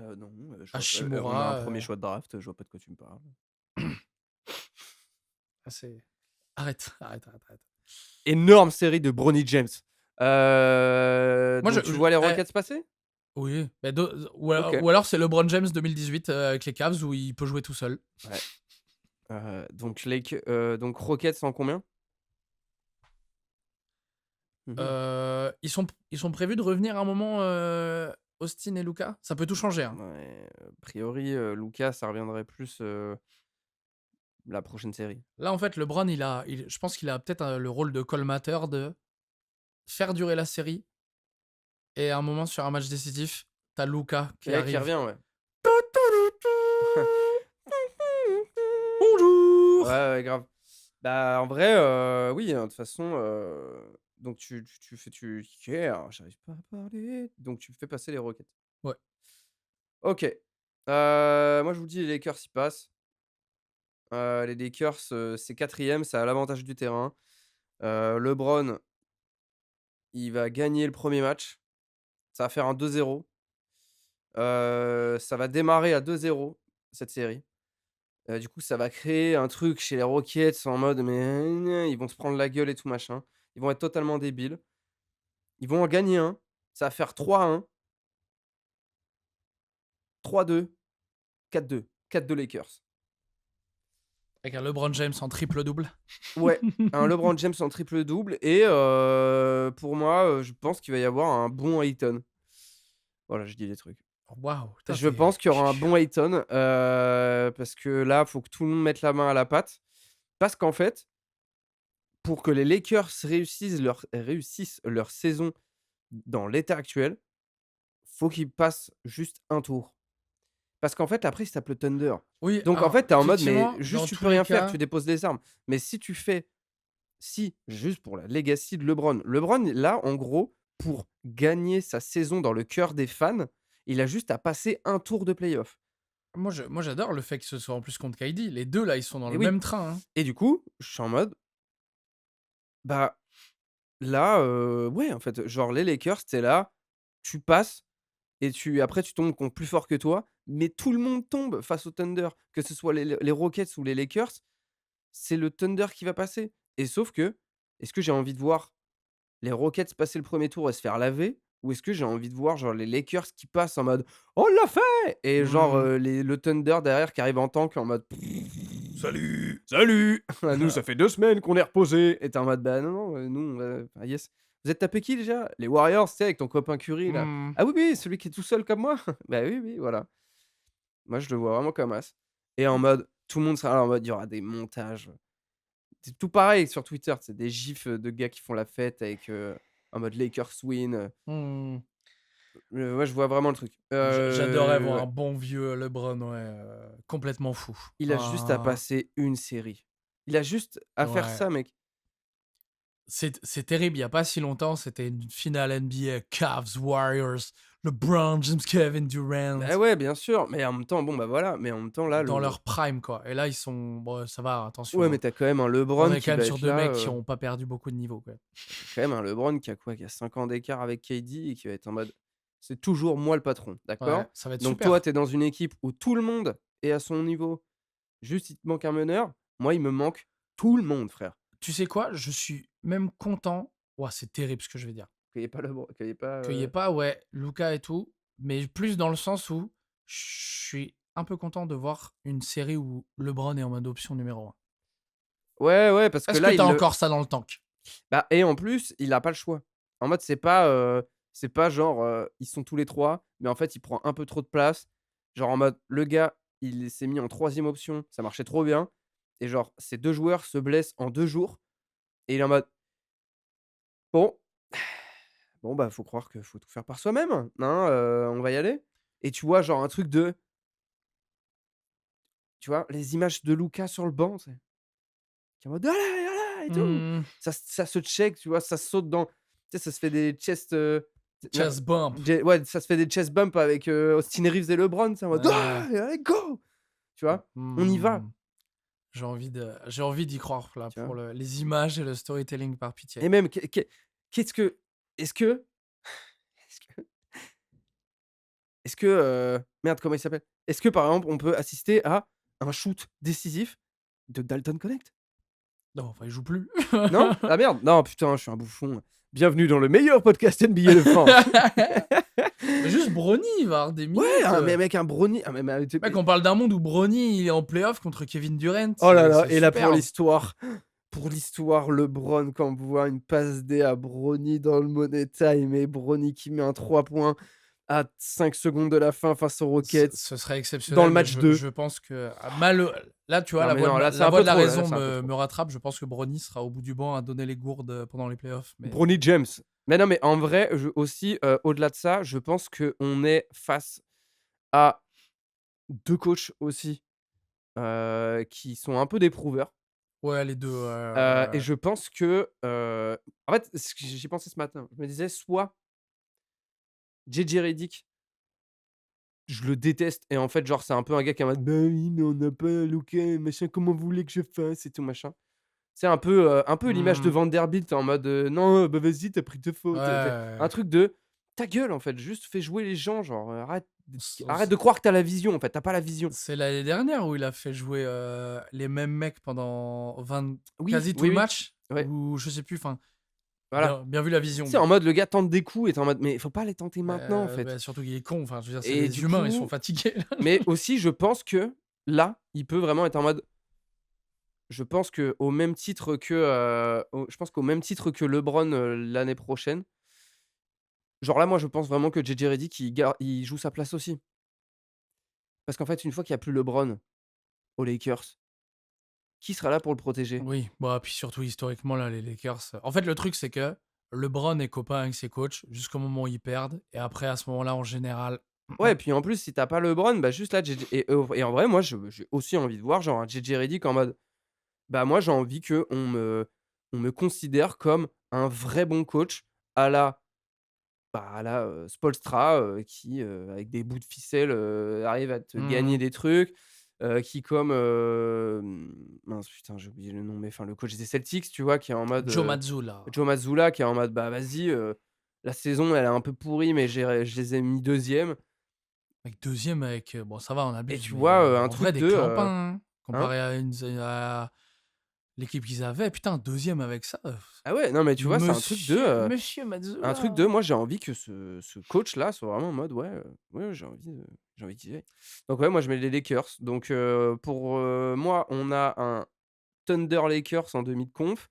Non, je vois pas, on a un Hachimura, premier choix de draft, je vois pas de quoi tu me parles. c'est arrête, arrête, arrête, arrête. Énorme série de Bronny James. Moi, Donc tu vois les Rockets passer? oui, bah, OK. ou alors c'est LeBron James 2018 avec les Cavs où il peut jouer tout seul. Ouais. Donc Rockets en combien? Mmh. Ils sont prévus de revenir à un moment, Austin et Luka. Ça peut tout changer, hein. Ouais, a priori, Luka, ça reviendrait plus, la prochaine série. Là, en fait, LeBron, je pense qu'il a peut-être le rôle de colmateur, de faire durer la série Et à un moment, sur un match décisif, t'as Luka Et qui là, qui arrive. revient, ouais. Bonjour! Ouais, grave. Bah, en vrai, oui, hein, de toute façon, donc tu fais «Yeah, j'arrive pas à parler», donc tu fais passer les Rockets. Ouais. OK. Moi, je vous dis, les Lakers, ils passent. Les Lakers, c'est 4e, ça a l'avantage du terrain. LeBron, il va gagner le premier match. Ça va faire un 2-0. Ça va démarrer à 2-0 cette série. Du coup, ça va créer un truc chez les Rockets en mode mais ils vont se prendre la gueule et tout machin. Ils vont être totalement débiles. Ils vont en gagner un. Ça va faire 3-1, 3-2, 4-2. 4-2 Lakers. Avec un LeBron James en triple-double. Ouais, un LeBron James en triple-double et pour moi, je pense qu'il va y avoir un bon Ayton. Voilà, je dis des trucs. Waouh, putain, Je pense qu'il y aura un bon Ayton, parce que là, faut que tout le monde mette la main à la pâte. Parce qu'en fait, pour que les Lakers réussissent leur saison dans l'état actuel, faut qu'ils passent juste un tour. Parce qu'en fait, après, ils se tapent le Thunder. Oui, Donc en alors, fait, tu es en mode, mais effectivement, juste, dans tu tous peux les rien faire, tu cas, déposes les armes. Mais si, juste pour la legacy de LeBron. LeBron, là, en gros, pour gagner sa saison dans le cœur des fans, il a juste à passer un tour de play-off. moi j'adore le fait que ce soit en plus contre KD. Les deux, là, ils sont dans Et le oui. même train. Hein. Et du coup, je suis en mode, bah, là, ouais, en fait, genre les Lakers, tu là, tu passes et après tu tombes contre plus fort que toi, mais tout le monde tombe face au Thunder, que ce soit les Rockets ou les Lakers, c'est le Thunder qui va passer. Et sauf que, est-ce que j'ai envie de voir les Rockets passer le premier tour et se faire laver? Ou est-ce que j'ai envie de voir genre les Lakers qui passent en mode: «On l'a fait!» et genre, Mmh. le Thunder derrière qui arrive en tank en mode: «Salut, salut! Nous ça fait 2 semaines qu'on est reposés» et tu en mode: «Bah non, non, nous on va enfin yes». Vous êtes tapé qui déjà? Les Warriors, tu sais avec ton copain Curry là? Mmh. «Ah oui, oui, celui qui est tout seul comme moi?» Bah oui, oui, voilà. Moi je le vois vraiment comme as et en mode tout le monde sera là en mode il y aura des montages, c'est tout pareil sur Twitter, c'est des gifs, de gars qui font la fête avec, en mode Lakers win, Mmh. ouais, je vois vraiment le truc. J'adorerais voir un Ouais. bon vieux LeBron, ouais, complètement fou. Il a juste à Ah, passer une série. Il a juste à faire ouais. ça, mec. C'est terrible, il y a pas si longtemps, c'était une finale NBA, Cavs, Warriors, LeBron James, Kevin Durant, Bah, ouais, bien sûr, mais en même temps, bon, bah, voilà, mais en même temps, là, dans le leur prime, quoi. Et là, ils sont bon, ça va, ouais, attention, mais hein. tu as quand même un On LeBron est qui quand même va sur être 2 là, mecs qui ont pas perdu beaucoup de niveau, quoi. tu quand même un LeBron qui a quoi? Qui a 5 ans d'écart avec KD et qui va être en mode: «C'est toujours moi le patron», Ouais, d'accord? ça va être Donc toi, super. tu es dans une équipe où tout le monde est à son niveau, juste il te manque un meneur. Moi, il me manque tout le monde, frère. Tu sais quoi? Je suis même content, ouah, c'est terrible ce que je vais dire, Qu'il y ait pas qu'il y ait pas, qu'il y ait pas, ouais, Luka et tout, mais plus dans le sens où je suis un peu content de voir une série où LeBron est en mode option numéro 1. ouais, ouais, parce que Est-ce que là, tu as il le encore ça dans le tank? bah et en plus, il a pas le choix. En mode, c'est pas genre, ils sont tous les 3 mais en fait, il prend un peu trop de place. Genre en mode, le gars, il s'est mis en 3e option, ça marchait trop bien et genre ces 2 joueurs se blessent en 2 jours et il est en mode: «Bon, bon, bah, faut croire qu'il faut tout faire par soi-même, hein, on va y aller» et tu vois, genre un truc de tu vois, les images de Luka sur le banc, tu sais? Qui est en mode: «Allez, allez!» et tout. Mmh, Ça se check, tu vois? Ça saute dans tu sais, ça se fait des chest, non, chest bump. ouais, ça se fait des chest bump avec, Austin Reeves et LeBron, c'est en mode: Ouais. «Ah, allez, go!» Tu vois? On y va, Mmh. J'ai envie d'y croire là tu vois? pour les images et le storytelling par Et pitié. même qu'est-ce que est-ce que est-ce que est-ce que, merde, comment il s'appelle? Est-ce que, par exemple, on peut assister à un shoot décisif de Dalton Connect? Non, enfin, il joue plus. Non? Ah merde! Non, putain, je suis un bouffon. Bienvenue dans le meilleur podcast NBA de France. Mais juste Bronny, il va avoir des Ouais, minutes. mais mec, un brownie, ah mais Mec, on parle d'un monde où Bronny il est en playoff contre Kevin Durant, oh là là, c'est et là superbe. pour l'histoire, LeBron quand on voit une passe D à Bronny dans le money time et Bronny qui met un 3 points à 5 secondes de la fin face aux Rockets Ce serait dans le exceptionnel, mais match 2. je pense que mal là, tu vois, Non mais non, là c'est la un voix peu de la trop, là raison c'est un peu trop. me rattrape. Je pense que Bronny sera au bout du banc à donner les gourdes pendant les playoffs, mais Bronny James, Mais non, mais en vrai, je aussi, au-delà de ça, je pense qu'on est face à 2 coachs aussi, qui sont un peu des prouveurs, Ouais, les 2, ouais, et ouais, je pense que, en fait, ce que j'y pensé ce matin. Je me disais soit JJ Redick, je le déteste et en fait, genre, c'est un peu un gars qui est en mode: «Bah oui, mais on n'a pas Luka, machin, comment vous voulez que je fasse et tout machin». C'est un peu l'image de Mmh. Vanderbilt en mode, «Non, bah vas-y, tu as pris 2 Ouais, fautes», tu ouais, un ouais. truc de: «Ta gueule en fait, juste fais jouer les gens, genre, C arrête de croire que tu as la vision en fait, tu as pas la vision». C'est l'année dernière où il a fait jouer, les mêmes mecs pendant 20 Oui, quasi tout oui, le oui, match ouais, ou je sais plus, enfin, voilà. bien vu la vision, Tu sais, en quoi. mode le gars tente des coups et tu es en mode: «Mais faut pas les tenter maintenant en fait». Bah, surtout qu'il est con, enfin, je veux dire, c'est Et du des humains, ils sont coup fatigués. mais aussi je pense que là, il peut vraiment être en mode je pense qu'au même titre que, je pense qu'au même titre que LeBron, l'année prochaine, genre là, moi, je pense vraiment que JJ Redick, il joue sa place aussi. Parce qu'en fait, une fois qu'il y a plus LeBron aux Lakers, qui sera là pour le protéger? Oui, bah, puis surtout historiquement, là, les Lakers, en fait, le truc, c'est que LeBron est copain avec ses coachs jusqu'au moment où ils perdent et après, à ce moment-là, en général, Ouais, et puis en plus, si tu as pas LeBron, bah, juste là, JJ et en vrai, moi, j'ai aussi envie de voir genre un JJ Redick en mode: «Bah, moi, j'ai envie qu'on me considère comme un vrai bon coach à la bah, à la, Spoelstra, qui, avec des bouts de ficelle, arrive à te gagner mmh des trucs, qui comme, mince putain, j'ai oublié le nom, mais enfin le coach des Celtics, tu vois? Qui est en mode, Joe Mazzulla, Joe Mazzulla qui est en mode: «Bah, vas-y, la saison elle est un peu pourrie mais je les ai mis 2e». avec 2e avec, bon, ça va, on Et abuse, tu mais vois, un en vrai, truc des de, clampins, hein, hein? comparé à l'équipe qu'ils avaient. Putain, 2e avec ça, Ah ouais, non mais tu vois, c'est Monsieur un truc de Mazzulla. moi j'ai envie que ce coach-là soit vraiment en mode: «Ouais, ouais, j'ai envie d'y aller». Donc ouais, moi je mets les Lakers. Donc pour, moi, on a un Thunder Lakers en demi de conf,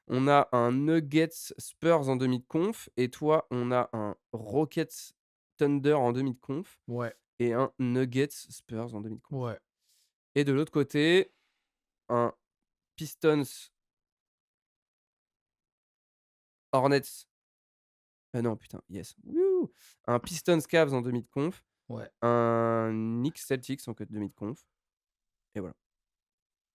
on a un Nuggets Spurs en demi de conf et toi, on a un Rockets Thunder en demi de conf Ouais, et un Nuggets Spurs en demi de conf. ouais. Et de l'autre côté, un Pistons Hornets non putain, yes, wouh! Un Pistons Cavs en demi de conf, Ouais. un Knicks Celtics en demi de conf et voilà,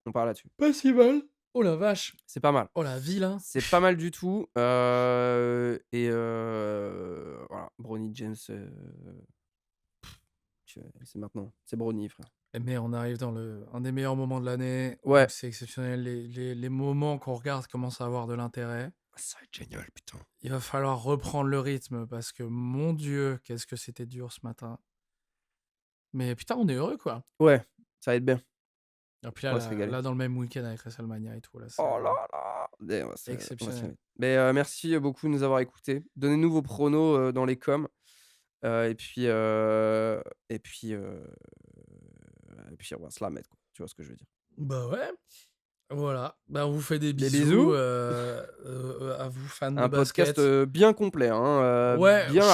on part là-dessus. Pas si mal. Oh la vache! C'est pas mal. Oh la vilain. C'est pas mal du tout, et voilà, Bronny James, c'est maintenant, c'est Bronny frère. Mais on arrive dans un des meilleurs moments de l'année, Ouais. donc c'est exceptionnel. Les moments qu'on regarde commencent à avoir de l'intérêt. Ça va être génial, putain. Il va falloir reprendre le rythme parce que, mon Dieu, qu'est-ce que c'était dur ce matin. Mais putain, on est heureux, quoi. Ouais, ça va être bien, Et puis là on va se régaler. là, dans le même week-end avec WrestleMania et tout, là, c'est Oh là là! Et on va se exceptionnel. régaler. Mais merci beaucoup de nous avoir écoutés. Donnez-nous vos pronos, dans les coms, et puis, et puis, et puis on va se la mettre quoi, tu vois ce que je veux dire? Bah ouais, voilà. Bah, on vous fait des Des bisous, bisous, à vous fans de un podcast, basket. bien complet, hein, Ouais, bien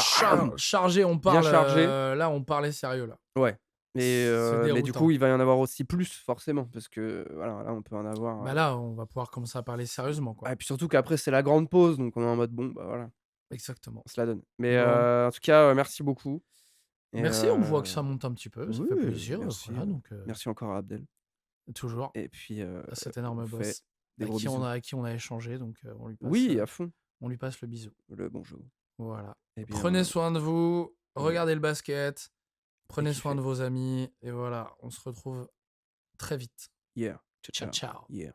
chargé, on bien parle, chargé. là, on parlait sérieux, là. Ouais, C'est mais du coup, déroutant. il va y en avoir aussi plus forcément parce que voilà, là, on peut en avoir, Bah, là, on va pouvoir commencer à parler sérieusement, quoi. et puis surtout qu'après c'est la grande pause donc on est en mode bon, bah, voilà, Exactement. on se la donne. Mais Bon, en tout cas, merci beaucoup et merci, on voit que ça monte un petit peu, ça oui, fait plaisir, merci, voilà, donc merci encore à Abdel toujours et puis, à cet on énorme vous fait boss des gros bisous. à qui on a échangé, donc Oui, à fond, on lui passe le bisou. le bonjour. Voilà. Eh bien, Prenez soin de vous, oui regardez le basket, et prenez soin kiffez. de vos amis et voilà, on se retrouve très vite. Yeah, ciao, Ciao, ciao. ciao. Yeah.